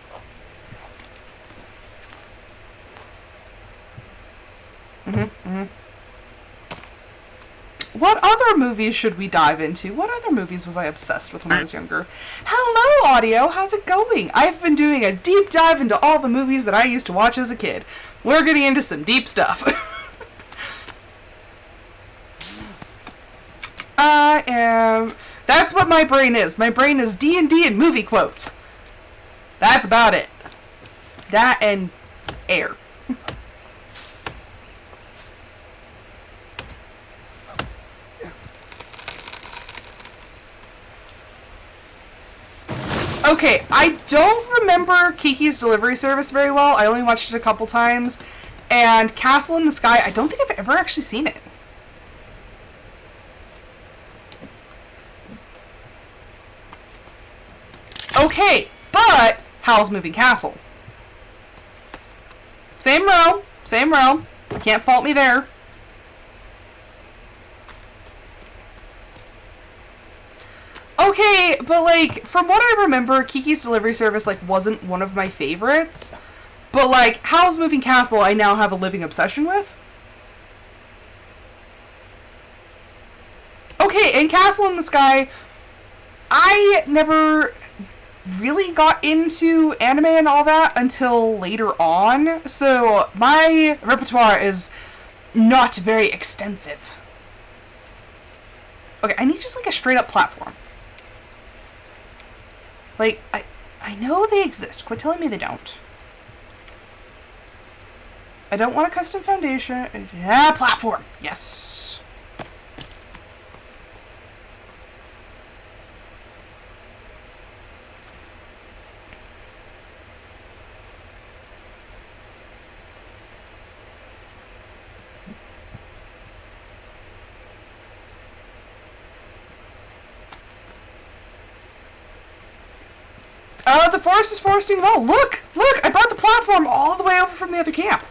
What other movies should we dive into? What other movies was I obsessed with when I was younger? Hello, audio. How's it going? I've been doing a deep dive into all the movies that I used to watch as a kid. We're getting into some deep stuff. That's what my brain is. My brain is D&D and movie quotes. That's about it. That and air. Okay, I don't remember Kiki's Delivery Service very well. I only watched it a couple times. And Castle in the Sky, I don't think I've ever actually seen it. Okay, but Howl's Moving Castle. Same realm, same realm. Can't fault me there. Okay, but like, from what I remember, Kiki's Delivery Service like wasn't one of my favorites. But like, Howl's Moving Castle I now have a living obsession with. Okay, and Castle in the Sky, I never really got into anime and all that until later on, so my repertoire is not very extensive. Okay, I need just like a straight up platform. Like, I know they exist. Quit telling me they don't. I don't want a custom foundation. Yeah, platform. Yes. The forest is foresting well. Look! Look! I brought the platform all the way over from the other camp.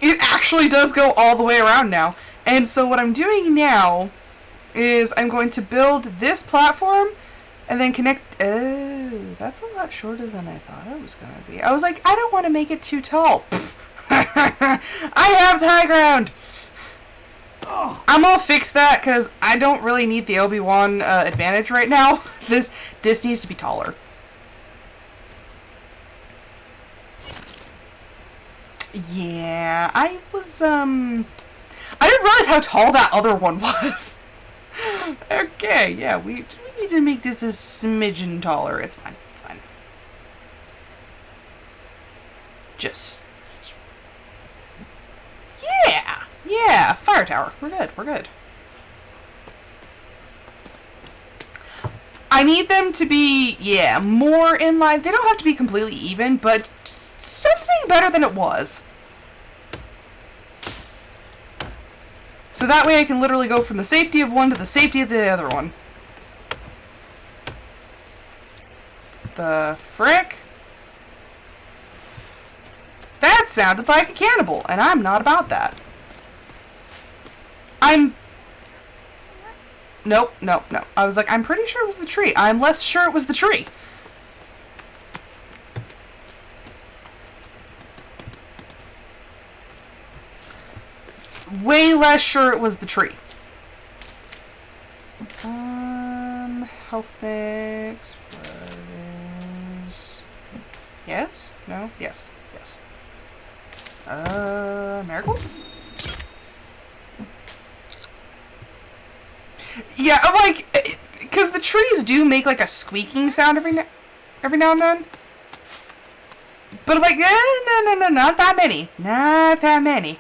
It actually does go all the way around now. And so what I'm doing now is I'm going to build this platform and then connect... Oh, that's a lot shorter than I thought it was going to be. I was like, I don't want to make it too tall. I have the high ground! I'm gonna fix that because I don't really need the Obi-Wan advantage right now. This needs to be taller. Yeah, I didn't realize how tall that other one was. Okay, yeah, we need to make this a smidgen taller. It's fine, it's fine. Just... Yeah! Yeah, fire tower. We're good, we're good. I need them to be, yeah, more in line. They don't have to be completely even, but something better than it was. So that way I can literally go from the safety of one to the safety of the other one. The frick? That sounded like a cannibal, and I'm not about that. Nope, nope, no. I was like, I'm pretty sure it was the tree. I'm less sure it was the tree. Way less sure it was the tree. Health mix was... Yes? No? Yes. Yes. Marigold? Yeah, I'm like, because the trees do make like a squeaking sound every now and then. But I'm like, no, not that many. Not that many.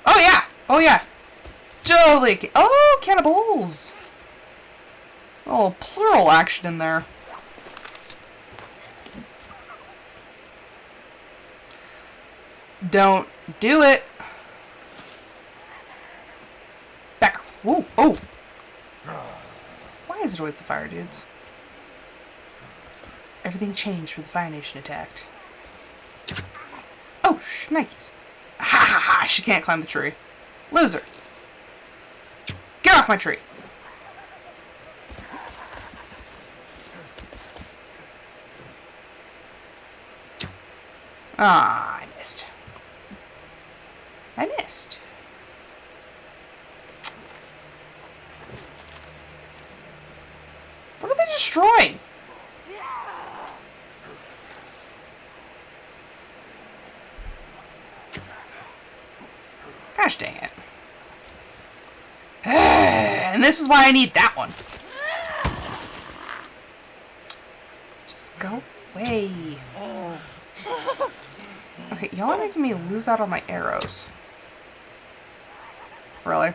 Oh yeah, oh yeah. Jolly, oh, cannibals. Oh, plural action in there. Don't do it. Back. Whoa, oh. Why is it always the fire dudes? Everything changed when the Fire Nation attacked. Oh, shnikes. Ha ha ha, she can't climb the tree. Loser. Get off my tree. Ah, I missed. Christ. What are they destroying? Gosh dang it. And this is why I need that one. Just go away. Okay, y'all are making me lose out on my arrows. Really?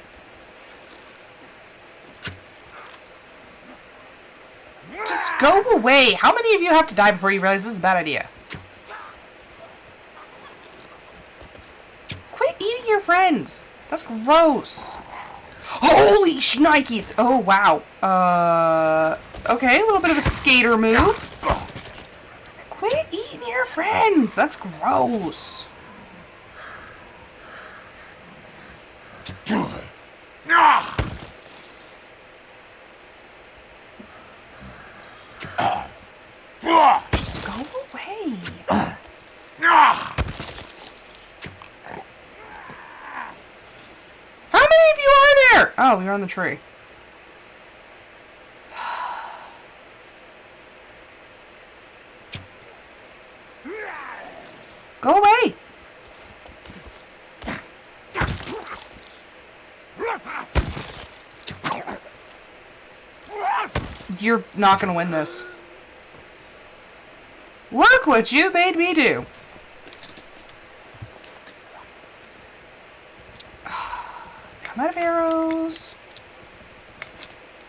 Just go away. How many of you have to die before you realize this is a bad idea? Quit eating your friends. That's gross. Holy shnikes. Oh, wow. Okay, a little bit of a skater move. Quit eating your friends. That's gross. Just go away. How many of you are there? Oh, you're on the tree. Go away. You're not gonna win this. Look what you made me do. I'm out of arrows.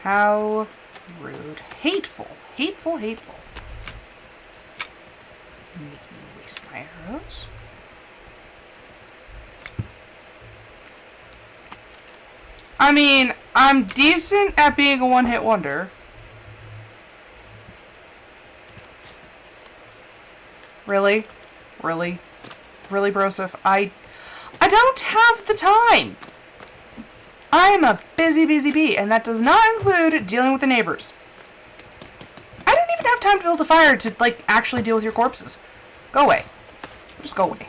How rude. Hateful. Hateful, hateful. Make me waste my arrows. I mean, I'm decent at being a one-hit wonder. Really? Really? Really, Broseph? I don't have the time! I am a busy, busy bee, and that does not include dealing with the neighbors. I don't even have time to build a fire to, like, actually deal with your corpses. Go away. Just go away.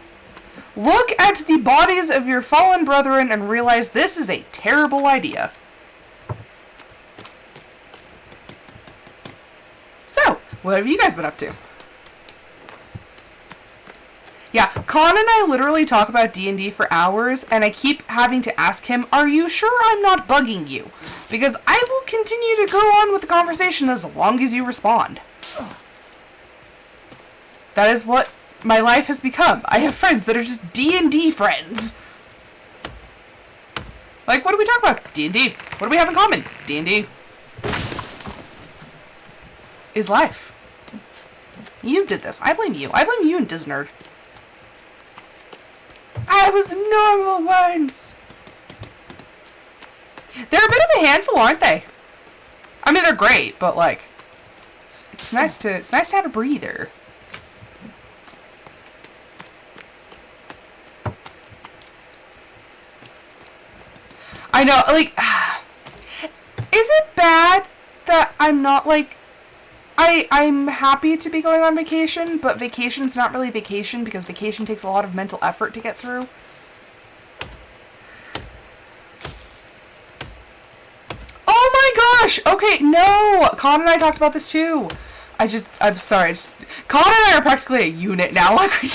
Look at the bodies of your fallen brethren and realize this is a terrible idea. So, what have you guys been up to? Yeah, Con and I literally talk about D&D for hours, and I keep having to ask him, are you sure I'm not bugging you? Because I will continue to go on with the conversation as long as you respond. That is what my life has become. I have friends that are just D&D friends. Like, what do we talk about? D&D. What do we have in common? D&D. Is life. You did this. I blame you. I blame you and Disnerd. I was normal once. They're a bit of a handful, aren't they? I mean, they're great, but like, it's nice to have a breather. I know, like, is it bad that I'm not like, I'm happy to be going on vacation, but vacation's not really vacation because vacation takes a lot of mental effort to get through. Oh my gosh! Okay, no! Con and I talked about this too. I'm sorry. Con and I are practically a unit now. Like, we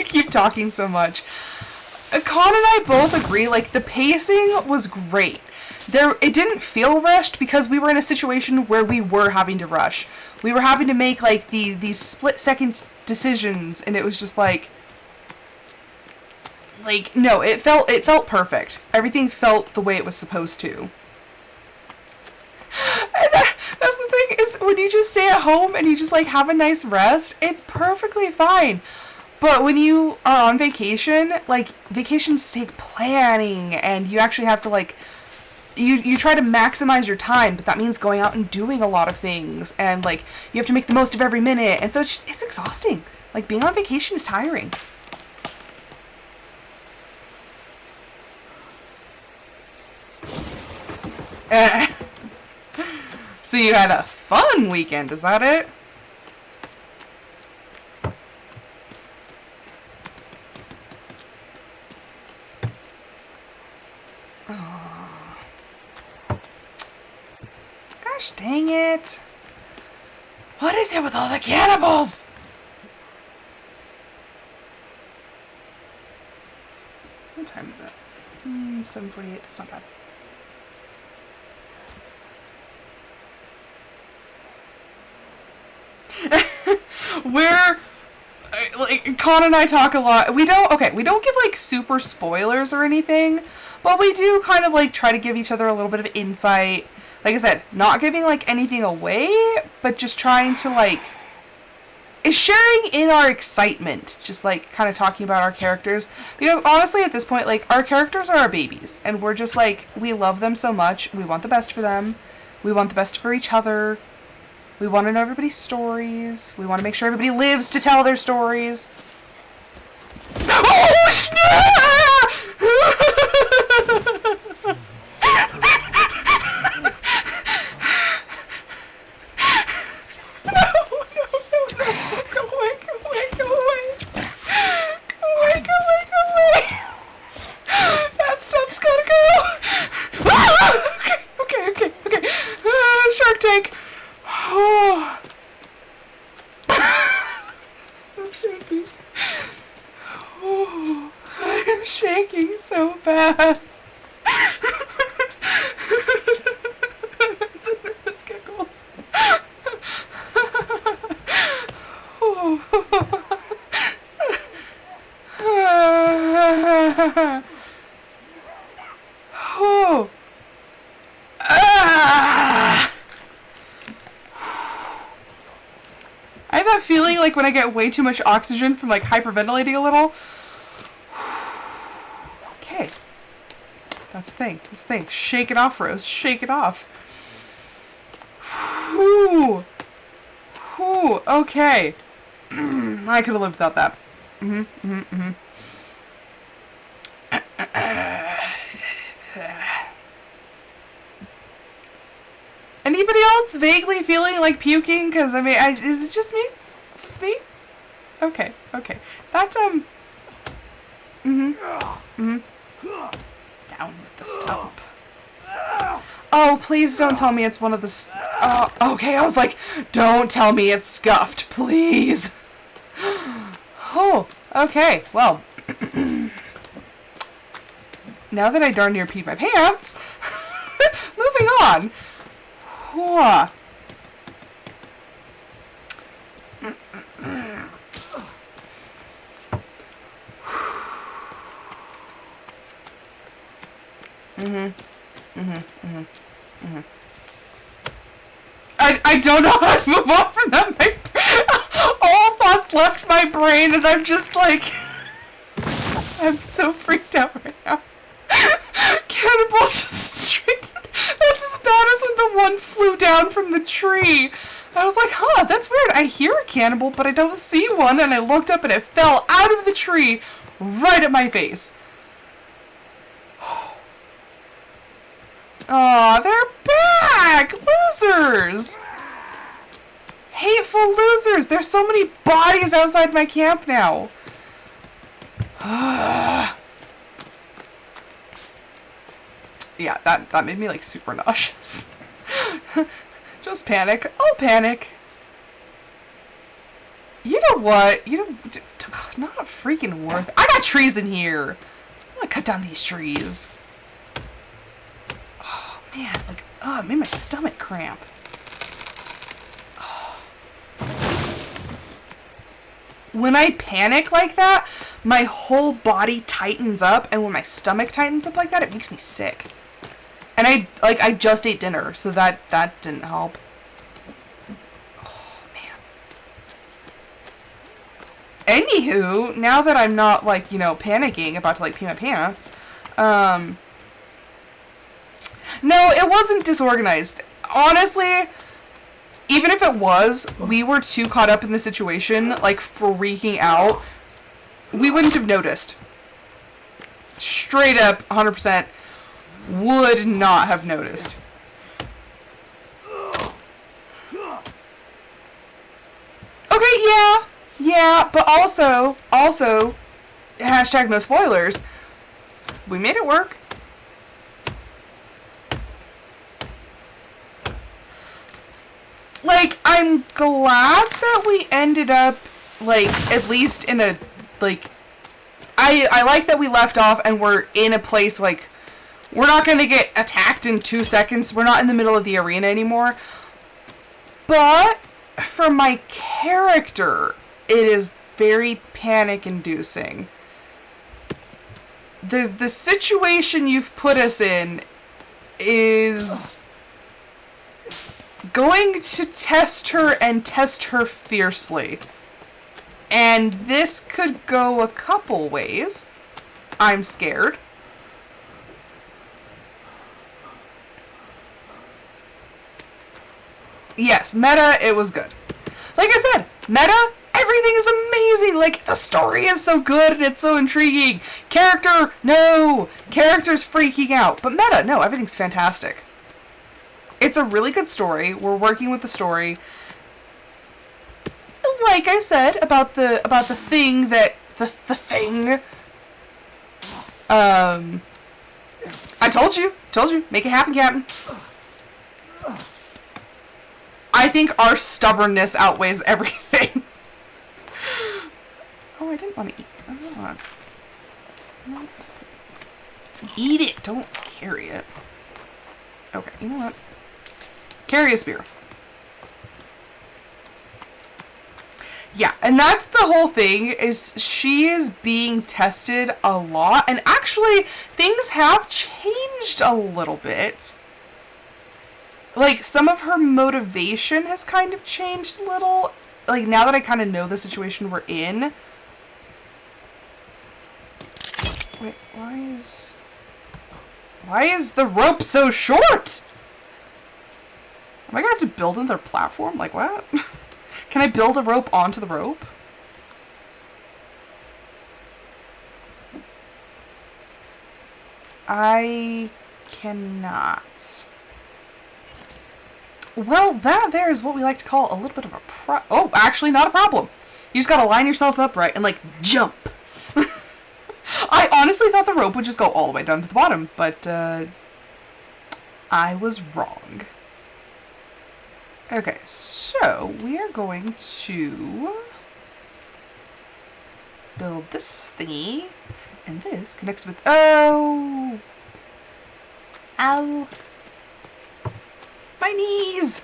keep talking so much. Con and I both agree, like, the pacing was great. It didn't feel rushed because we were in a situation where we were having to rush. We were having to make, like, these split-second decisions, and it was just like, no, it felt perfect. Everything felt the way it was supposed to. And that's the thing, is when you just stay at home and you just, like, have a nice rest, it's perfectly fine. But when you are on vacation, like, vacations take planning, and you actually have to, like, you try to maximize your time, but that means going out and doing a lot of things, and, like, you have to make the most of every minute, and so it's exhausting. Like, being on vacation is tiring. So you had a fun weekend, is that it? Gosh dang it. What is it with all the cannibals? What time is it? 7:48. That's not bad. We're like Con and I talk a lot. We don't give like super spoilers or anything, but we do kind of like try to give each other a little bit of insight. Like I said, not giving like anything away, but just trying to like is sharing in our excitement, just like kind of talking about our characters, because honestly at this point like our characters are our babies and we're just like we love them so much. We want the best for them. We want the best for each other. We want to know everybody's stories. We want to make sure everybody lives to tell their stories. Shark Tank. Oh. I'm shaking. Oh, I'm shaking so bad. The nervous giggles. Oh. Oh. I have that feeling like when I get way too much oxygen from like hyperventilating a little. Okay. That's the thing. This thing. Shake it off, Rose. Shake it off. Whew. Whew. Okay. I could have lived without that. Anybody else vaguely feeling like puking? Because, I mean, is it just me? Just me? Okay, okay. That's, Down with the stump. Oh, please don't tell me it's one of the... okay, I was like, don't tell me it's scuffed, please. Oh, okay, well. Now that I darn near peed my pants, moving on. Whoa. I don't know how to move on from that. All thoughts left my brain and I'm just like... I'm so freaked out right now. Cannibal just straight... That's as bad as when the one flew down from the tree. I was like, huh, that's weird. I hear a cannibal, but I don't see one. And I looked up and it fell out of the tree right at my face. Aw, they're back! Losers! Hateful losers! There's so many bodies outside my camp now. Yeah, that made me like super nauseous. Just panic. I'll panic. You know what? You don't... Not freaking worth... I got trees in here. I'm gonna cut down these trees. Oh, man. Like, oh, it made my stomach cramp. Oh. When I panic like that, my whole body tightens up, and when my stomach tightens up like that, it makes me sick. And I just ate dinner, so that didn't help. Oh, man. Anywho, now that I'm not, like, you know, panicking, about to, like, pee my pants, no, it wasn't disorganized. Honestly, even if it was, we were too caught up in the situation, like, freaking out, we wouldn't have noticed. Straight up, 100%. Would not have noticed. Okay, yeah, but also, hashtag no spoilers, we made it work. like, I'm glad that we ended up, like, at least in a, like, I like that we left off and we're in a place, like, we're not going to get attacked in 2 seconds. We're not in the middle of the arena anymore. But for my character, it is very panic-inducing. The situation you've put us in is going to test her and test her fiercely. And this could go a couple ways. I'm scared. Yes, meta, it was good. Like I said, meta, everything is amazing. Like, the story is so good and it's so intriguing. Character, no. Character's freaking out. But meta, no, everything's fantastic. It's a really good story. We're working with the story. Like I said, about the thing that... The thing... I told you. Make it happen, Captain. I think our stubbornness outweighs everything. Oh, I didn't want to eat. I don't want to... Eat it. Don't carry it. Okay, you know what? Carry a spear. Yeah, and that's the whole thing, is she is being tested a lot. And actually, things have changed a little bit. Like, some of her motivation has kind of changed a little. Like, now that I kind of know the situation we're in. Wait, why is the rope so short? Am I gonna have to build another platform? Like, what? Can I build a rope onto the rope? I cannot. Well, that there is what we like to call a little bit of a oh, actually not a problem. You just gotta line yourself up right and, like, jump. I honestly thought the rope would just go all the way down to the bottom, but, I was wrong. Okay, so we are going to build this thingy, and this connects with, oh! Ow! My knees!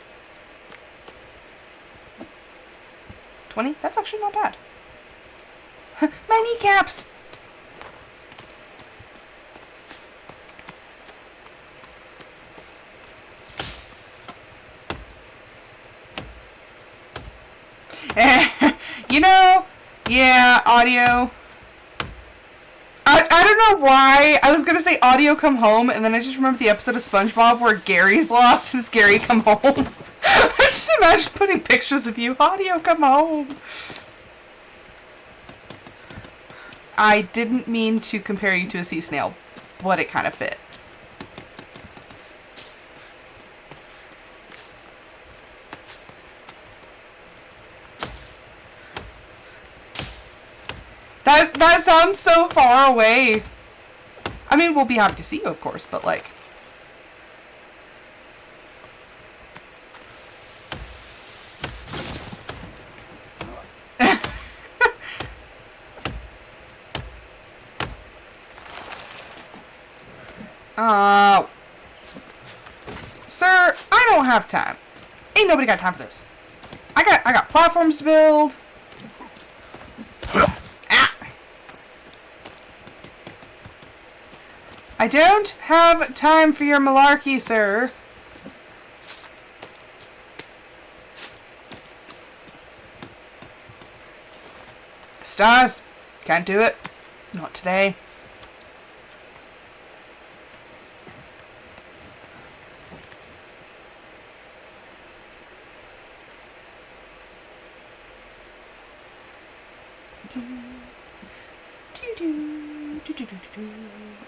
20? That's actually not bad. My kneecaps! You know, yeah, audio. I don't know why. I was gonna say audio come home, and then I just remembered the episode of SpongeBob where Gary's lost his Gary come home. I just imagine putting pictures of you. Audio come home. I didn't mean to compare you to a sea snail, but it kind of fit. That sounds so far away. I mean, we'll be happy to see you, of course, but like... Sir, I don't have time. Ain't nobody got time for this. I got platforms to build. I don't have time for your malarkey, sir. The stars. Can't do it. Not today.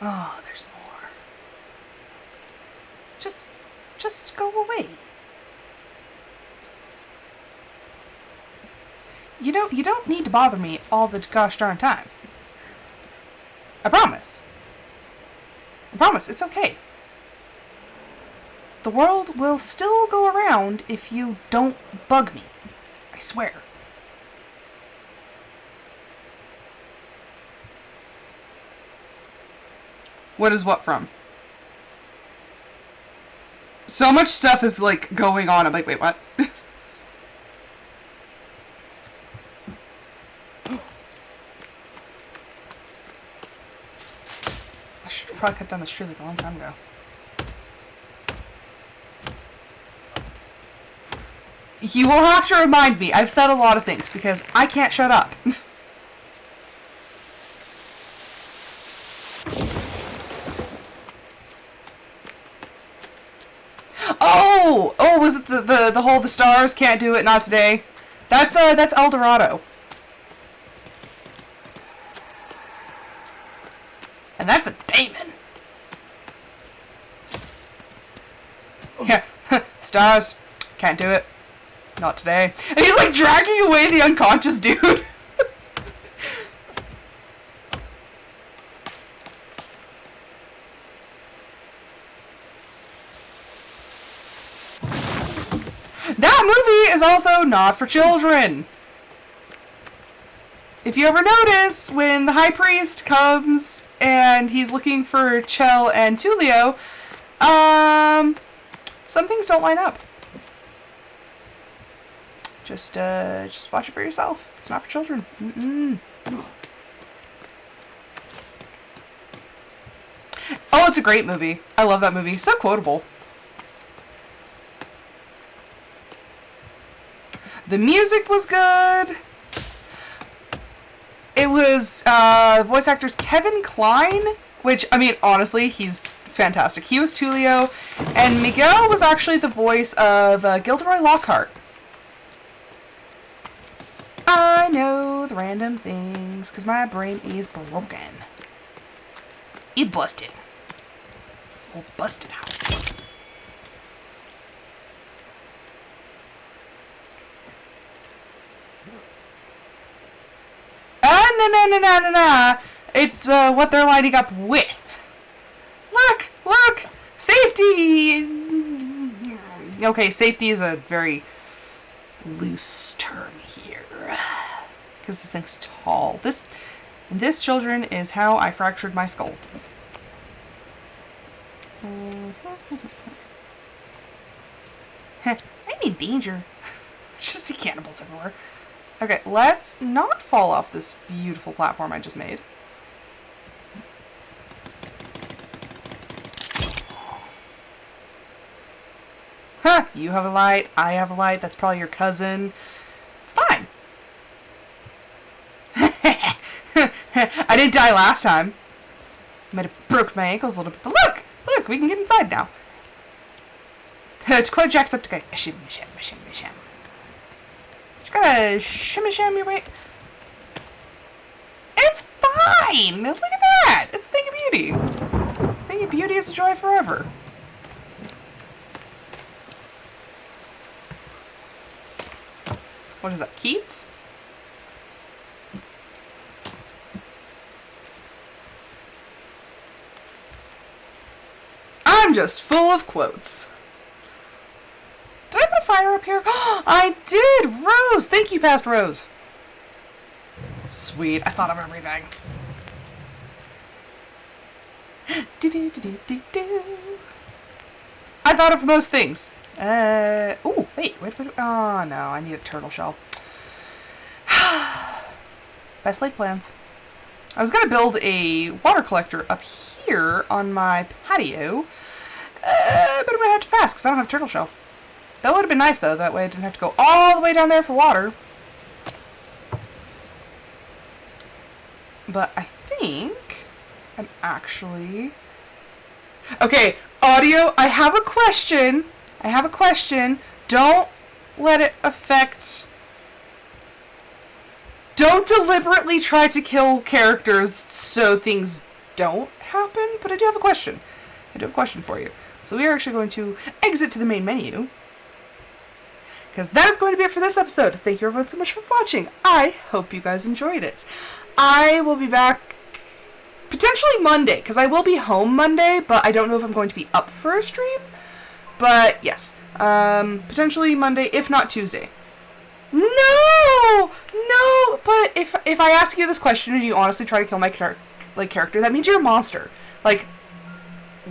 Oh, there's more. Just go away. You don't need to bother me all the gosh darn time. I promise. I promise, it's okay. The world will still go around if you don't bug me. I swear. What is what from? So much stuff is, like, going on. I'm like, wait, what? I should have probably cut down this tree like a long time ago. You will have to remind me. I've said a lot of things because I can't shut up. Oh, was it the whole the stars can't do it, not today? That's El Dorado. And that's a Damon. Yeah, stars can't do it, not today. And he's like dragging away the unconscious dude. That movie is also not for children. If you ever notice, when the high priest comes and he's looking for Chell and Tulio, some things don't line up. Just watch it for yourself. It's not for children. Oh, it's a great movie. I love that movie. So quotable. The music was good. It was voice actors Kevin Kline, which, I mean, honestly, he's fantastic. He was Tulio, and Miguel was actually the voice of Gilderoy Lockhart. I know the random things, because my brain is broken. It busted. Old busted house. No. It's what they're lining up with. Look! Safety! Okay, safety is a very loose term here. Because this thing's tall. This, children, is how I fractured my skull. I'm in danger. Just see cannibals everywhere. Okay, let's not fall off this beautiful platform I just made. Huh, you have a light, I have a light, that's probably your cousin. It's fine. I didn't die last time. Might have broke my ankles a little bit, but look, we can get inside now. To quote Jacksepticeye, shim. Gotta shimmy your way. It's fine! Look at that! It's a thing of beauty. Thing of beauty is a joy forever. What is that, Keats? I'm just full of quotes. Did I put a fire up here? I did! Rose! Thank you, past Rose. Sweet. I thought of everything. I thought of most things. Ooh, wait. Oh, no. I need a turtle shell. Best laid plans. I was going to build a water collector up here on my patio. But I'm going to have to pass because I don't have a turtle shell. That would have been nice, though. That way I didn't have to go all the way down there for water. But I think I'm actually... Okay, audio, I have a question. Don't let it affect... Don't deliberately try to kill characters so things don't happen. But I do have a question. For you. So we are actually going to exit to the main menu. Because that is going to be it for this episode. Thank you everyone so much for watching. I hope you guys enjoyed it. I will be back potentially Monday, because I will be home Monday, but I don't know if I'm going to be up for a stream. But yes, potentially Monday, if not Tuesday. No! No! But if I ask you this question and you honestly try to kill my character, that means you're a monster. Like,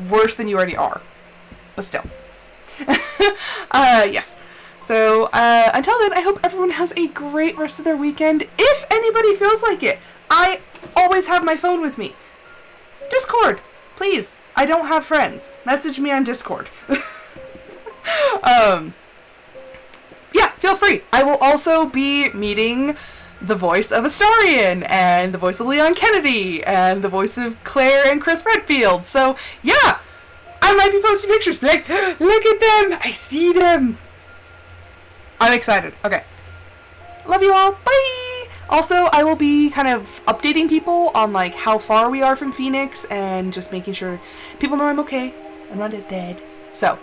worse than you already are. But still. Yes. So, until then, I hope everyone has a great rest of their weekend, if anybody feels like it. I always have my phone with me. Discord, please. I don't have friends. Message me on Discord. Yeah, feel free. I will also be meeting the voice of Astarion, and the voice of Leon Kennedy, and the voice of Claire and Chris Redfield. So, yeah, I might be posting pictures. Be like, look at them! I see them! I'm excited. Okay. Love you all. Bye! Also, I will be kind of updating people on, like, how far we are from Phoenix, and just making sure people know I'm okay. I'm not dead. So,